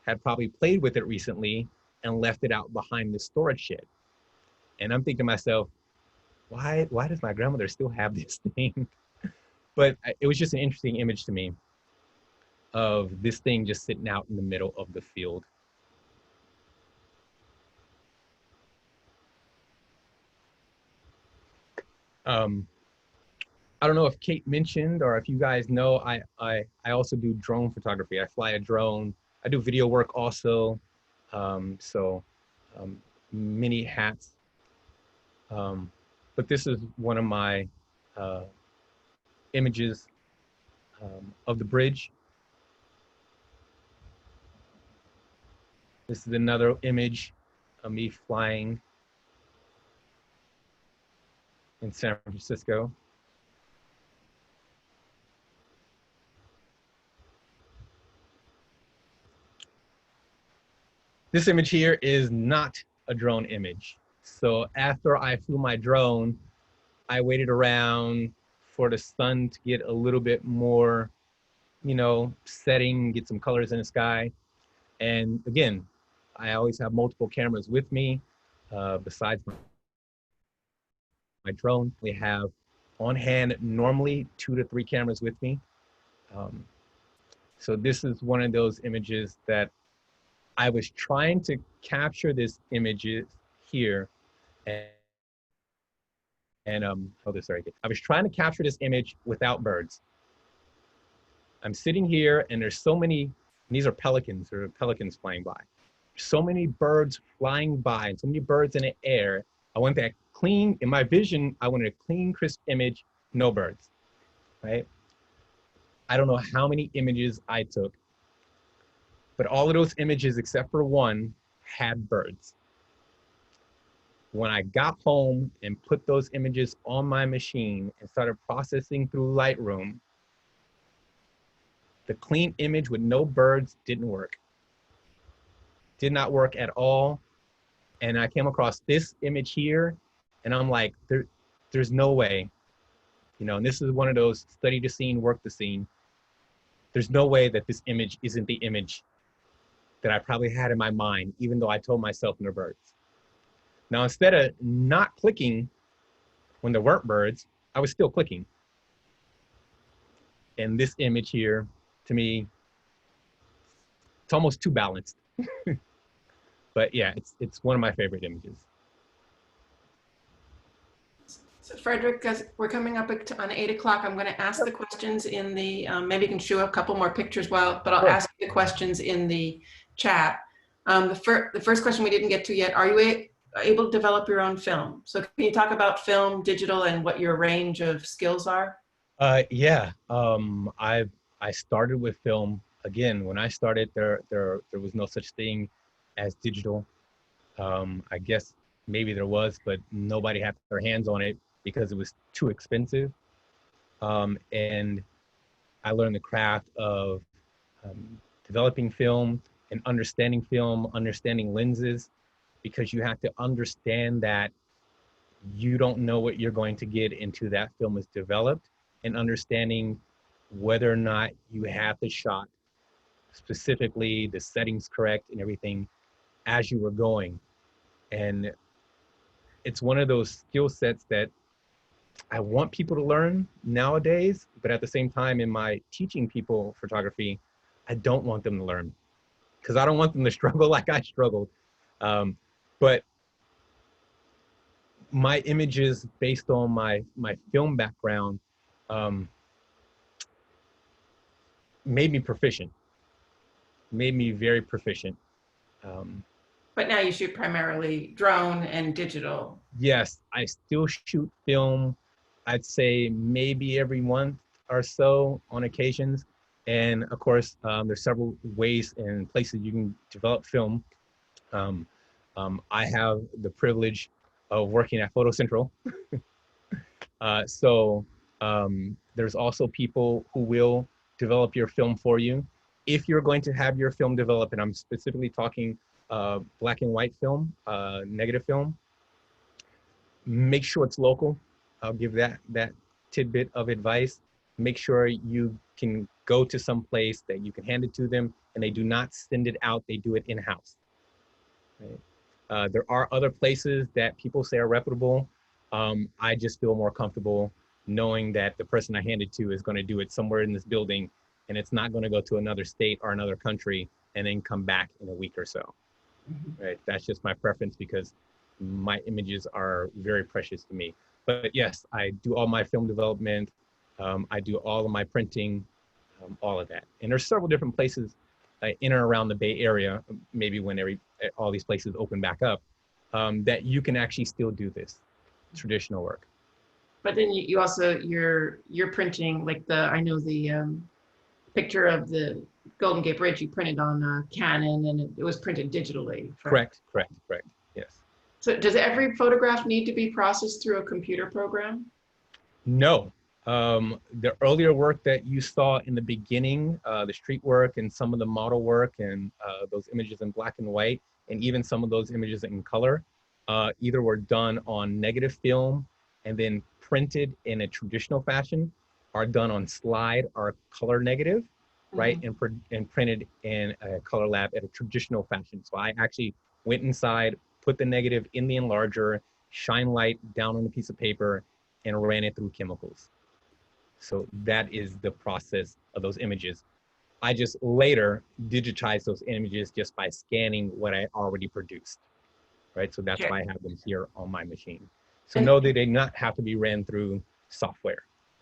had probably played with it recently and left it out behind the storage shed. And I'm thinking to myself, why does my grandmother still have this thing? But it was just an interesting image to me of this thing just sitting out in the middle of the field. I don't know if Kate mentioned, or if you guys know, I also do drone photography. I fly a drone. I do video work also. Many hats. But this is one of my images of the bridge. This is another image of me flying in San Francisco. This image here is not a drone image. So after I flew my drone, I waited around for the sun to get a little bit more, setting, get some colors in the sky. And again, I always have multiple cameras with me. Besides my drone, we have on hand normally 2 to 3 cameras with me. So this is one of those images that I was trying to capture this image here, I was trying to capture this image without birds. I'm sitting here and there's so many, and these are pelicans flying by. So many birds flying by and so many birds in the air. I want that clean, in my vision, I wanted a clean, crisp image, no birds, right? I don't know how many images I took, but all of those images except for one had birds. When I got home and put those images on my machine and started processing through Lightroom, the clean image with no birds didn't work. did not work at all. And I came across this image here, and I'm like, there's no way, you know, and this is one of those study the scene, work the scene. There's no way that this image isn't the image that I probably had in my mind, even though I told myself no birds. Now, instead of not clicking when there weren't birds, I was still clicking. And this image here, to me, it's almost too balanced. But yeah, it's one of my favorite images. So Frederick, as we're coming up on 8 o'clock, I'm going to ask the questions in the, maybe you can show a couple more pictures but I'll ask the questions in the chat. The first question we didn't get to yet, are you able to develop your own film? So can you talk about film, digital, and what your range of skills are? Yeah, I started with film. Again, when I started, there was no such thing as digital. I guess maybe there was, but nobody had their hands on it because it was too expensive. And I learned the craft of developing film and understanding lenses, because you have to understand that you don't know what you're going to get until that film is developed, and understanding whether or not you have the shot, specifically the settings correct and everything as you were going. And it's one of those skill sets that I want people to learn nowadays, but at the same time, in my teaching people photography, I don't want them to learn, because I don't want them to struggle like I struggled. But my images, based on my film background, made me proficient, made me very proficient. But now you shoot primarily drone and digital. Yes, I still shoot film, I'd say maybe every month or so on occasions. And of course, there's several ways and places you can develop film. I have the privilege of working at Photo Central. So there's also people who will develop your film for you. If you're going to have your film developed, and I'm specifically talking black and white film, negative film, make sure it's local. I'll give that tidbit of advice. Make sure you can go to some place that you can hand it to them, and they do not send it out, they do it in-house. Right? There are other places that people say are reputable. I just feel more comfortable knowing that the person I hand it to is going to do it somewhere in this building, and it's not going to go to another state or another country and then come back in a week or so. Mm-hmm. Right? That's just my preference, because my images are very precious to me. But yes, I do all my film development. I do all of my printing, all of that. And there's several different places in and around the Bay Area, maybe when all these places open back up, that you can actually still do this traditional work. But then you also, you're printing, like I know the picture of the Golden Gate Bridge you printed on Canon, and it was printed digitally. Correct, yes. So does every photograph need to be processed through a computer program? No. The earlier work that you saw in the beginning, the street work and some of the model work and those images in black and white, and even some of those images in color, either were done on negative film and then printed in a traditional fashion, are done on slide or color negative, right? Mm-hmm. And printed in a color lab at a traditional fashion. So I actually went inside, put the negative in the enlarger, shine light down on a piece of paper, and ran it through chemicals. So that is the process of those images. I just later digitized those images just by scanning what I already produced, right? So that's why I have them here on my machine. So no, they did not have to be ran through software.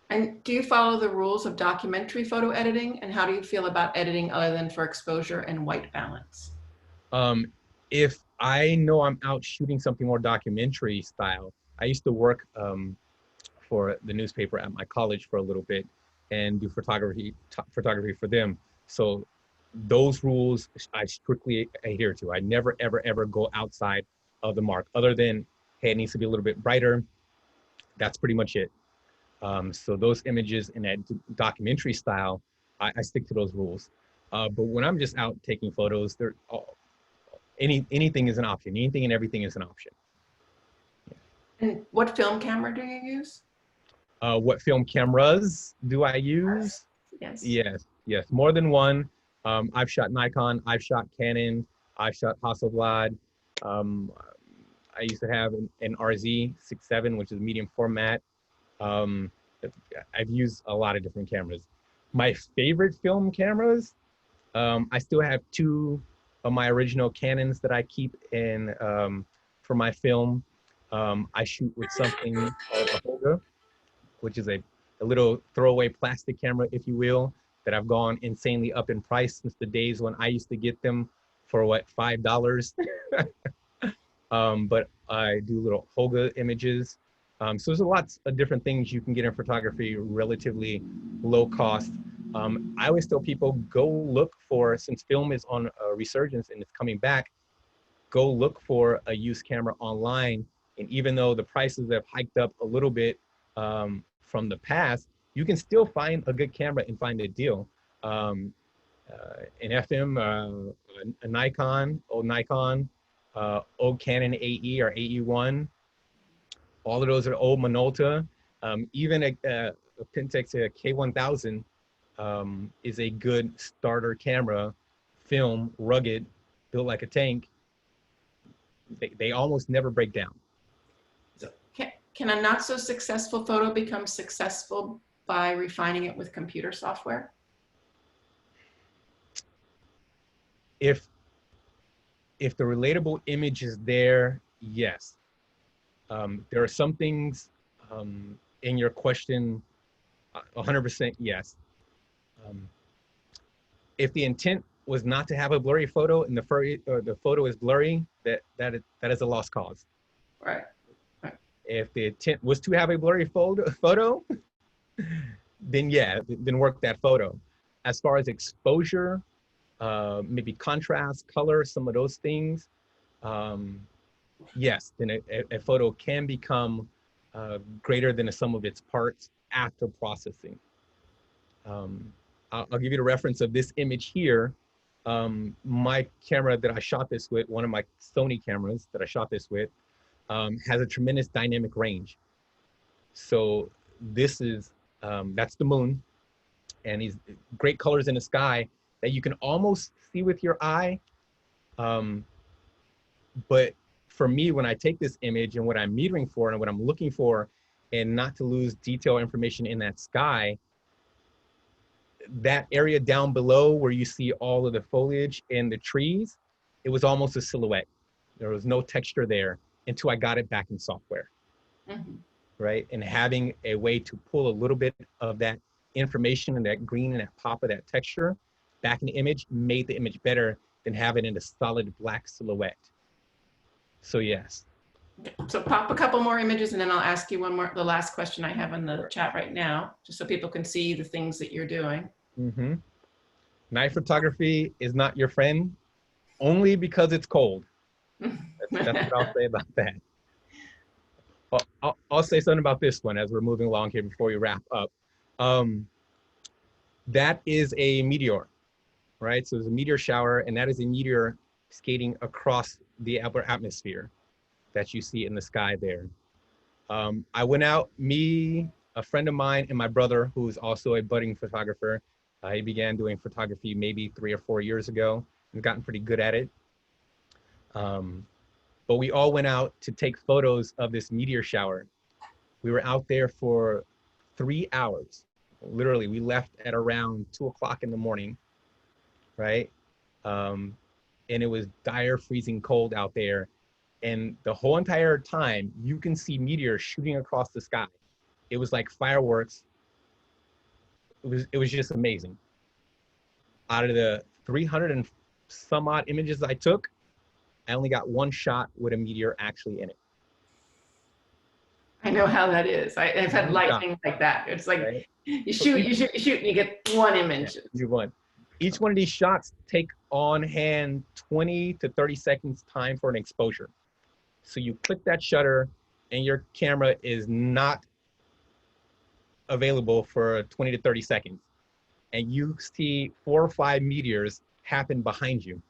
And do you follow the rules of documentary photo editing? And how do you feel about editing other than for exposure and white balance? If I know I'm out shooting something more documentary style, I used to work for the newspaper at my college for a little bit and do photography for them. So those rules I strictly adhere to. I never, ever go outside of the mark, other than, hey, it needs to be a little bit brighter. That's pretty much it. So those images in that documentary style, I stick to those rules. But when I'm just out taking photos, anything is an option. Anything and everything is an option. And what film camera do you use? What film cameras do I use? Yes. Yes, more than one. I've shot Nikon, I've shot Canon, I've shot Hasselblad. Um, I used to have an RZ67, which is medium format. Um, I've used a lot of different cameras. My favorite film cameras, I still have two of my original Canons that I keep in for my film. I shoot with something called a Holga, which is a little throwaway plastic camera, if you will, that I've gone insanely up in price since the days when I used to get them for what, $5. But I do little Holga images. So there's lots of different things you can get in photography, relatively low cost. I always tell people, go look for, since film is on a resurgence and it's coming back, go look for a used camera online. And even though the prices have hiked up a little bit from the past, you can still find a good camera and find a deal. An FM, a Nikon, old Nikon, old Canon AE or AE1. All of those are old Minolta. Even a Pentax K1000 is a good starter camera, film, rugged, built like a tank. They almost never break down. So can a not so successful photo become successful by refining it with computer software? If the relatable image is there, yes. There are some things in your question, 100% yes. If the intent was not to have a blurry photo and the photo is blurry, that is a lost cause. Right. If the intent was to have a blurry photo, then yeah, then work that photo. As far as exposure, maybe contrast, color, some of those things, yes, then a photo can become greater than the sum of its parts after processing. I'll give you the reference of this image here. My camera that I shot this with, one of my Sony cameras that I shot this with, has a tremendous dynamic range. So this is, that's the moon, and these great colors in the sky that you can almost see with your eye. But for me, when I take this image and what I'm metering for and what I'm looking for, and not to lose detail information in that sky, that area down below where you see all of the foliage and the trees, it was almost a silhouette. There was no texture there until I got it back in software. Mm-hmm. Right? And having a way to pull a little bit of that information and that green and that pop of that texture back in the image made the image better than having it in a solid black silhouette. So yes. So pop a couple more images and then I'll ask you one more, the last question I have in the chat right now, just so people can see the things that you're doing. Mm-hmm. Night photography is not your friend only because it's cold. That's what I'll say about that. I'll say something about this one as we're moving along here before we wrap up. That is a meteor, right? So there's a meteor shower, and that is a meteor skating across the upper atmosphere that you see in the sky there. I went out, me, a friend of mine, and my brother, who is also a budding photographer. He began doing photography maybe 3 or 4 years ago and gotten pretty good at it. But we all went out to take photos of this meteor shower. We were out there for 3 hours. Literally, we left at around 2 o'clock in the morning, right? And it was dire freezing cold out there. And the whole entire time, you can see meteors shooting across the sky. It was like fireworks. It was just amazing. Out of the 300 and some odd images I took, I only got one shot with a meteor actually in it. I know how that is. I've had lightning like that. It's like, right? you shoot, and you get one image. Yeah, you won. Each one of these shots take on hand 20 to 30 seconds time for an exposure. So you click that shutter and your camera is not available for 20 to 30 seconds. And you see 4 or 5 meteors happen behind you.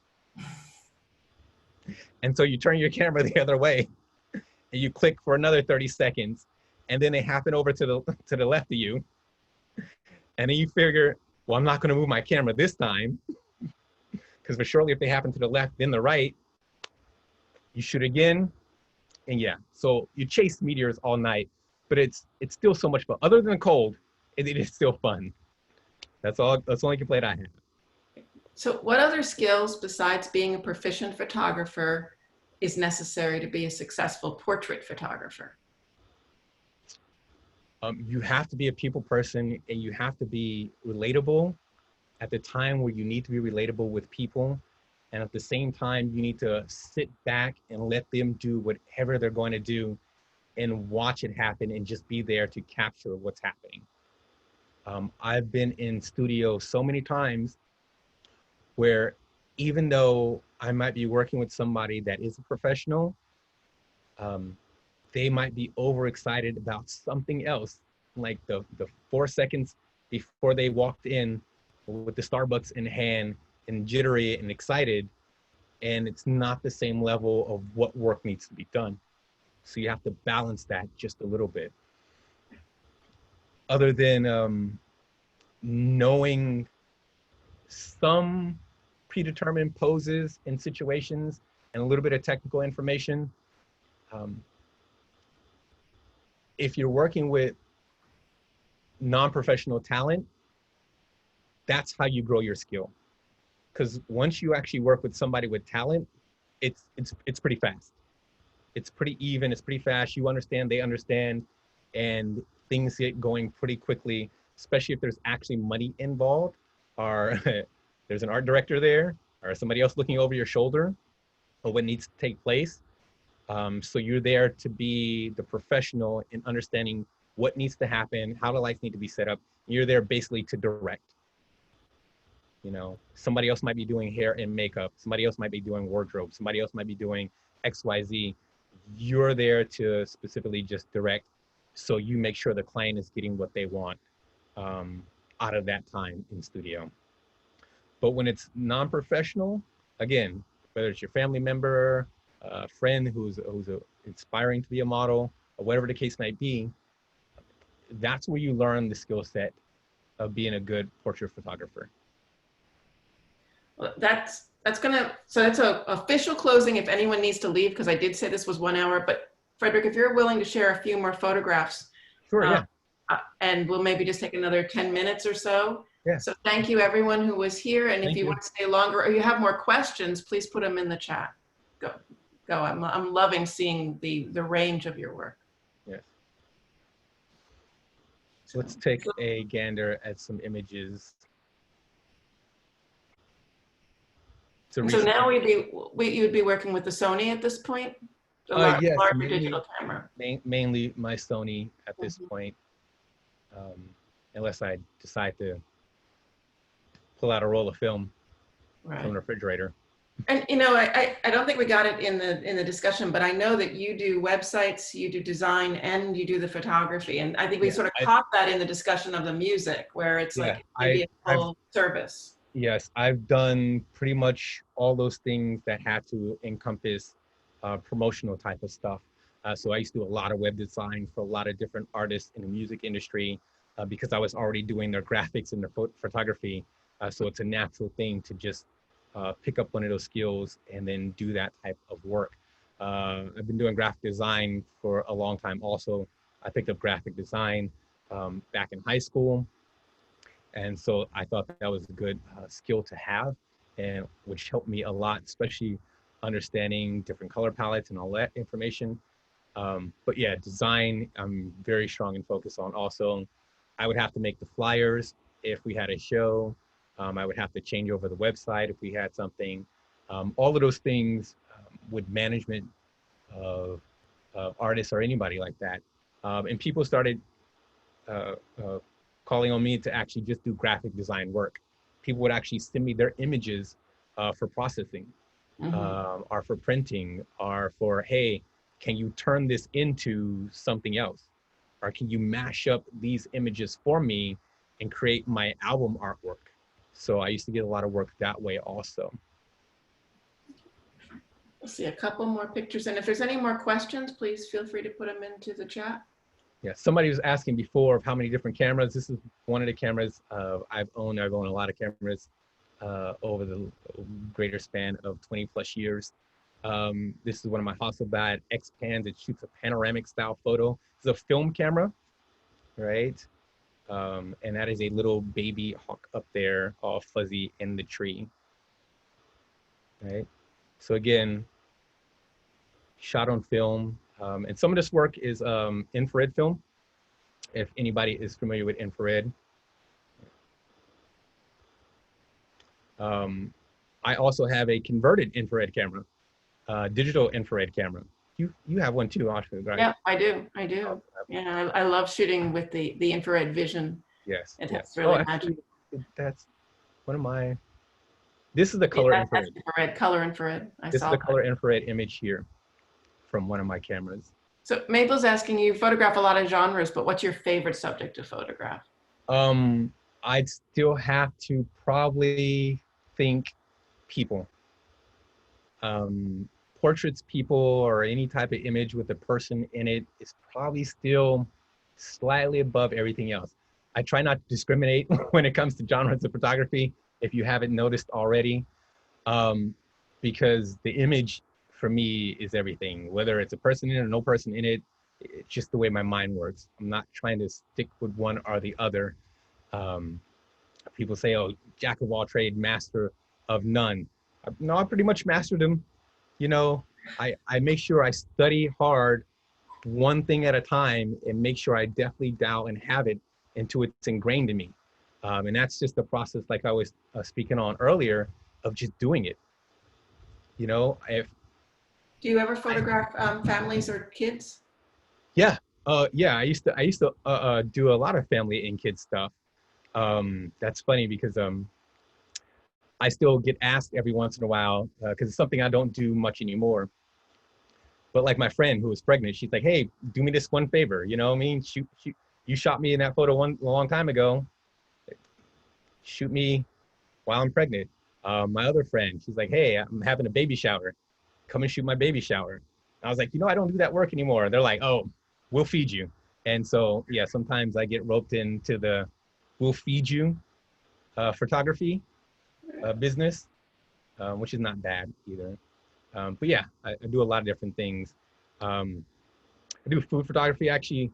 And so you turn your camera the other way and you click for another 30 seconds, and then they happen over to the left of you. And then you figure, well, I'm not going to move my camera this time, because for surely if they happen to the left, then the right, you shoot again. And yeah, so you chase meteors all night, but it's still so much fun. Other than the cold, it is still fun. That's all. That's the only complaint I have. So what other skills besides being a proficient photographer is necessary to be a successful portrait photographer? You have to be a people person, and you have to be relatable at the time where you need to be relatable with people. And at the same time, you need to sit back and let them do whatever they're going to do and watch it happen and just be there to capture what's happening. I've been in studio so many times where even though I might be working with somebody that is a professional, they might be overexcited about something else, like the 4 seconds before they walked in with the Starbucks in hand and jittery and excited, and it's not the same level of what work needs to be done. So you have to balance that just a little bit. Other than knowing some predetermined poses and situations and a little bit of technical information, if you're working with non-professional talent, that's how you grow your skill. Because once you actually work with somebody with talent, it's pretty fast. It's pretty even, it's pretty fast. You understand, they understand, and things get going pretty quickly, especially if there's actually money involved, or there's an art director there, or somebody else looking over your shoulder of what needs to take place. So you're there to be the professional in understanding what needs to happen, how the lights need to be set up. You're there basically to direct. You know, somebody else might be doing hair and makeup. Somebody else might be doing wardrobe. Somebody else might be doing XYZ. You're there to specifically just direct, so you make sure the client is getting what they want out of that time in studio. But when it's non-professional, again, whether it's your family member, a friend who's inspiring to be a model, or whatever the case might be, that's where you learn the skill set of being a good portrait photographer. Well, that's an official closing if anyone needs to leave, because I did say this was 1 hour, but Frederick, if you're willing to share a few more photographs. Sure, yeah. And we'll maybe just take another 10 minutes or so. Yeah. So thank you everyone who was here. And if you want to stay longer or you have more questions, please put them in the chat. Go. I'm loving seeing the range of your work. Yes. So let's take a gander at some images. So now you would be working with the Sony at this point? The Yes, larger digital camera. Mainly my Sony at this point, unless I decide to pull out a roll of film from the refrigerator. And you know, I don't think we got it in the discussion, but I know that you do websites, you do design, and you do the photography. And I think we sort of caught that in the discussion of the music, where it's like maybe a full service. Yes, I've done pretty much all those things that had to encompass promotional type of stuff. So I used to do a lot of web design for a lot of different artists in the music industry because I was already doing their graphics and their photography. So it's a natural thing to just pick up one of those skills and then do that type of work. I've been doing graphic design for a long time also. I picked up graphic design back in high school. And so I thought that was a good skill to have, and which helped me a lot, especially understanding different color palettes and all that information. But yeah, design, I'm very strong and focused on. Also, I would have to make the flyers if we had a show. I would have to change over the website if we had something. All of those things with management of artists or anybody like that. And people started calling on me to actually just do graphic design work. People would actually send me their images for processing, or for printing, or for, hey, can you turn this into something else? Or can you mash up these images for me and create my album artwork? So I used to get a lot of work that way also. see a couple more pictures. And if there's any more questions, please feel free to put them into the chat. Yeah, somebody was asking before of how many different cameras. This is one of the cameras I've owned. I've owned a lot of cameras over the greater span of 20 plus years. This is one of my Hasselblad X-Pans. It shoots a panoramic style photo. It's a film camera, right? And that is a little baby hawk up there, all fuzzy in the tree, right? So again, shot on film. And some of this work is infrared film, if anybody is familiar with infrared. I also have a converted infrared camera, digital infrared camera. You have one too, Ashwin, right? Yeah, I do. Yeah, I love shooting with the infrared vision. Yes. It's really magic. That's one of my, this is the color infrared. Color infrared. This is the color infrared image here from one of my cameras. So Mabel's asking, you photograph a lot of genres, but what's your favorite subject to photograph? I'd still have to probably think people. Portraits, people, or any type of image with a person in it is probably still slightly above everything else. I try not to discriminate when it comes to genres of photography, if you haven't noticed already, because the image for me is everything. Whether it's a person in it or no person in it, it's just the way my mind works. I'm not trying to stick with one or the other. People say, oh, jack of all trade, master of none. No, I pretty much mastered them. You know, I make sure I study hard, one thing at a time, and make sure I definitely dial and have it until it's ingrained in me. And that's just the process, like I was speaking on earlier, of just doing it. You know, do you ever photograph families or kids? Yeah, yeah. I used to do a lot of family and kids stuff. That's funny because I still get asked every once in a while because it's something I don't do much anymore. But like my friend who was pregnant, she's like, "Hey, do me this one favor. You know what I mean? Shoot, you shot me in that photo a long time ago. Shoot me while I'm pregnant." My other friend, she's like, "Hey, I'm having a baby shower. Come and shoot my baby shower." And I was like, "You know, I don't do that work anymore." They're like, "Oh, we'll feed you." And so, yeah, sometimes I get roped into the "we'll feed you" photography business, which is not bad either. But yeah, I do a lot of different things. I do food photography actually,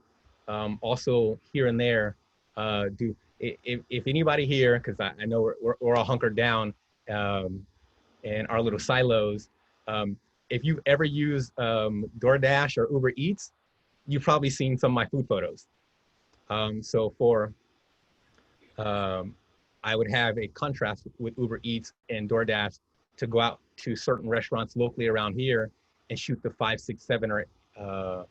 also here and there. If anybody here, because I know we're all hunkered down in our little silos. If you've ever used DoorDash or Uber Eats, you've probably seen some of my food photos. So for, I would have a contrast with Uber Eats and DoorDash to go out to certain restaurants locally around here and shoot the 5, 6, 7, or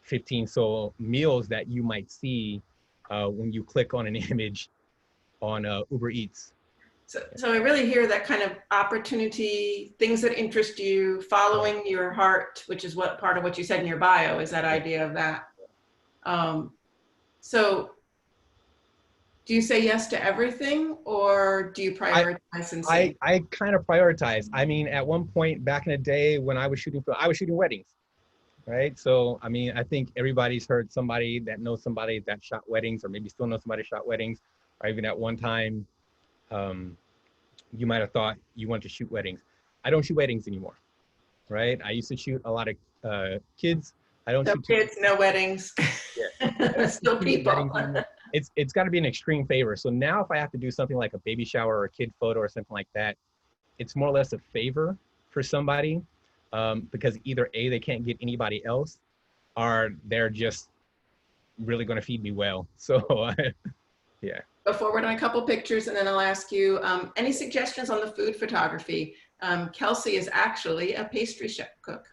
15 so meals that you might see when you click on an image on Uber Eats. So I really hear that kind of opportunity, things that interest you, following your heart, which is what part of what you said in your bio is that idea of that. So do you say yes to everything, or do you prioritize? I kind of prioritize. I mean, at one point back in the day when I was shooting weddings, right? So, I mean, I think everybody's heard somebody that knows somebody that shot weddings, or maybe still knows somebody shot weddings, or even at one time, you might have thought you wanted to shoot weddings. I don't shoot weddings anymore, right? I used to shoot a lot of kids. I don't shoot kids, no weddings. Yeah. Still people. It's got to be an extreme favor. So now if I have to do something like a baby shower or a kid photo or something like that, it's more or less a favor for somebody because either A, they can't get anybody else, or they're just really going to feed me well. So yeah. Go forward on a couple pictures and then I'll ask you any suggestions on the food photography. Kelsey is actually a pastry chef cook.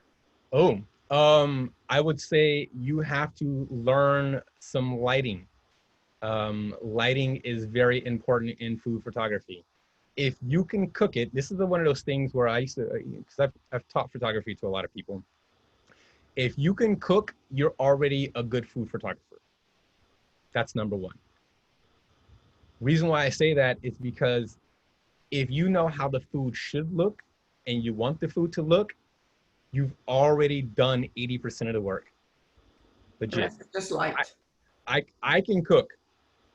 Oh, I would say you have to learn some lighting. Lighting is very important in food photography. If you can cook it, this is one of those things where I used to, because I've taught photography to a lot of people. If you can cook, you're already a good food photographer. That's number one. Reason why I say that is because if you know how the food should look and you want the food to look, you've already done 80% of the work. The Legit. rest is just light. I can cook,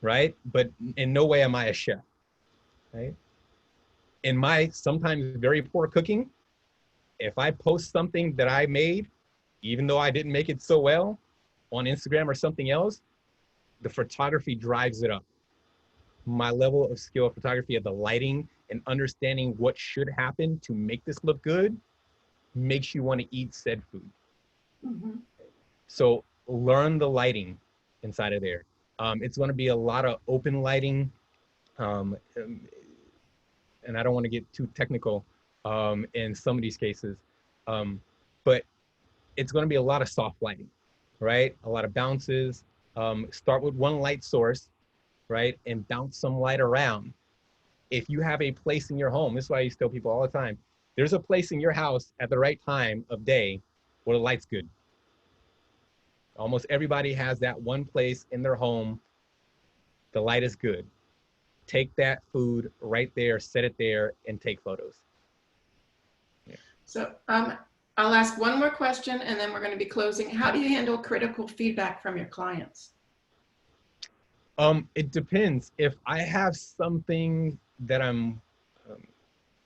right? But in no way am I a chef, right? In my sometimes very poor cooking, if I post something that I made, even though I didn't make it so well on Instagram or something else, the photography drives it up. My level of skill of photography, of the lighting and understanding what should happen to make this look good makes you want to eat said food. Mm-hmm. So learn the lighting inside of there. It's going to be a lot of open lighting, um, and I don't want to get too technical in some of these cases, but it's going to be a lot of soft lighting, right? A lot of bounces. Start with one light source, right, and bounce some light around. If you have a place in your home, this is why I used to tell people all the time, there's a place in your house at the right time of day where the light's good. Almost everybody has that one place in their home, the light is good. Take that food right there, set it there, and take photos. Yeah. So I'll ask one more question and then we're going to be closing. How do you handle critical feedback from your clients? It depends. If I have something that I'm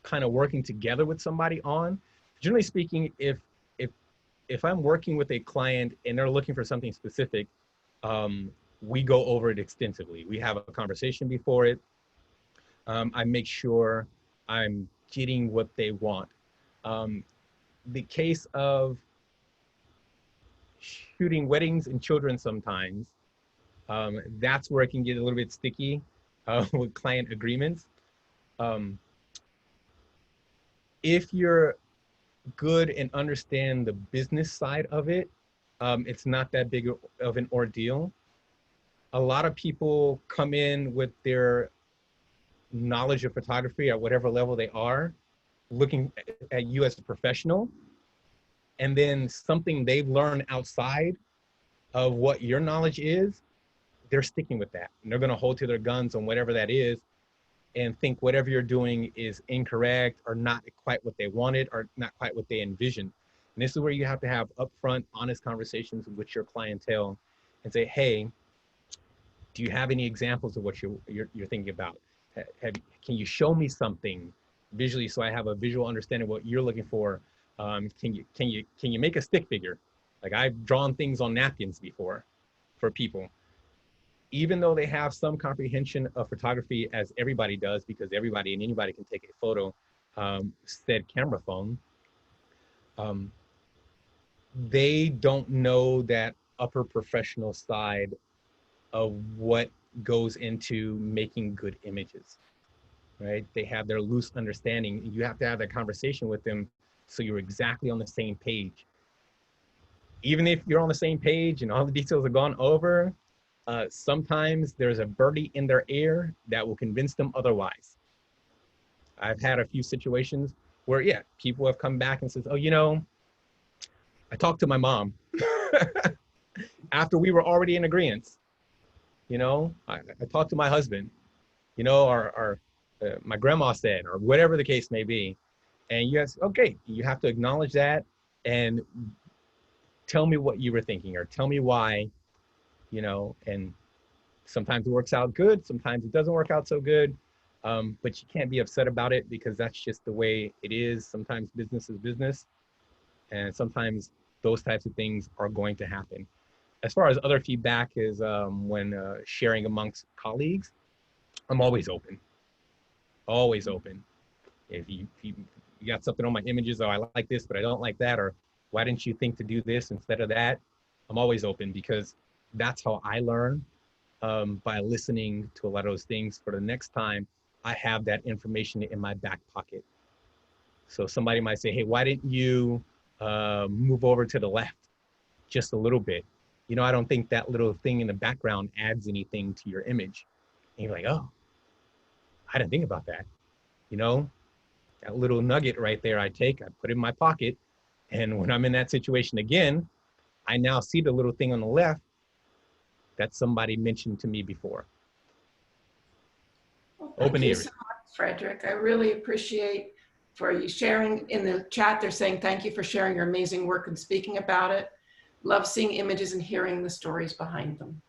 kind of working together with somebody on, generally speaking, if I'm working with a client and they're looking for something specific, we go over it extensively. We have a conversation before it. I make sure I'm getting what they want. The case of shooting weddings and children sometimes, that's where it can get a little bit sticky with client agreements. Um, if you're good and understand the business side of it, it's not that big of an ordeal. A lot of people come in with their knowledge of photography at whatever level they are, looking at you as a professional, and then something they've learned outside of what your knowledge is, they're sticking with that. And they're going to hold to their guns on whatever that is and think whatever you're doing is incorrect or not quite what they wanted or not quite what they envisioned. And this is where you have to have upfront, honest conversations with your clientele and say, hey, do you have any examples of what you're thinking about? Can you show me something visually so I have a visual understanding of what you're looking for? Can you make a stick figure? Like I've drawn things on napkins before for people. Even though they have some comprehension of photography as everybody does, because everybody and anybody can take a photo, said camera phone, they don't know that upper professional side of what goes into making good images, right? They have their loose understanding. You have to have that conversation with them so you're exactly on the same page. Even if you're on the same page and all the details are gone over, sometimes there's a birdie in their ear that will convince them otherwise. I've had a few situations where, yeah, people have come back and says, oh, you know, I talked to my mom after we were already in agreement. You know, I talked to my husband, you know, or my grandma said, or whatever the case may be. And you guys, okay, you have to acknowledge that and tell me what you were thinking or tell me why, you know, and sometimes it works out good, sometimes it doesn't work out so good, but you can't be upset about it because that's just the way it is. Sometimes business is business, and sometimes those types of things are going to happen. As far as other feedback is when sharing amongst colleagues, I'm always open, always open. If you got something on my images, oh, I like this, but I don't like that, or why didn't you think to do this instead of that? I'm always open because that's how I learn. By listening to a lot of those things. For the next time, I have that information in my back pocket. So somebody might say, hey, why didn't you move over to the left just a little bit? You know, I don't think that little thing in the background adds anything to your image. And you're like, oh, I didn't think about that. You know, that little nugget right there I put it in my pocket. And when I'm in that situation again, I now see the little thing on the left that somebody mentioned to me before. Well, Open thank you ears. so much, Frederick. I really appreciate for you sharing. In the chat, they're saying, thank you for sharing your amazing work and speaking about it. Love seeing images and hearing the stories behind them.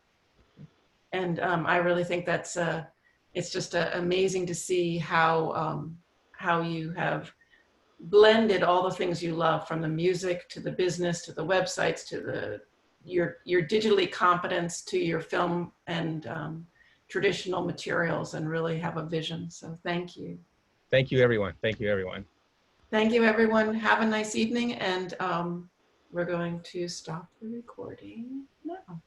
And I really think that's, it's just amazing to see how you have blended all the things you love, from the music to the business to the websites to your digitally competence to your film and traditional materials, and really have a vision. So thank you. Thank you, everyone. Thank you, everyone. Thank you, everyone. Have a nice evening, and we're going to stop the recording now.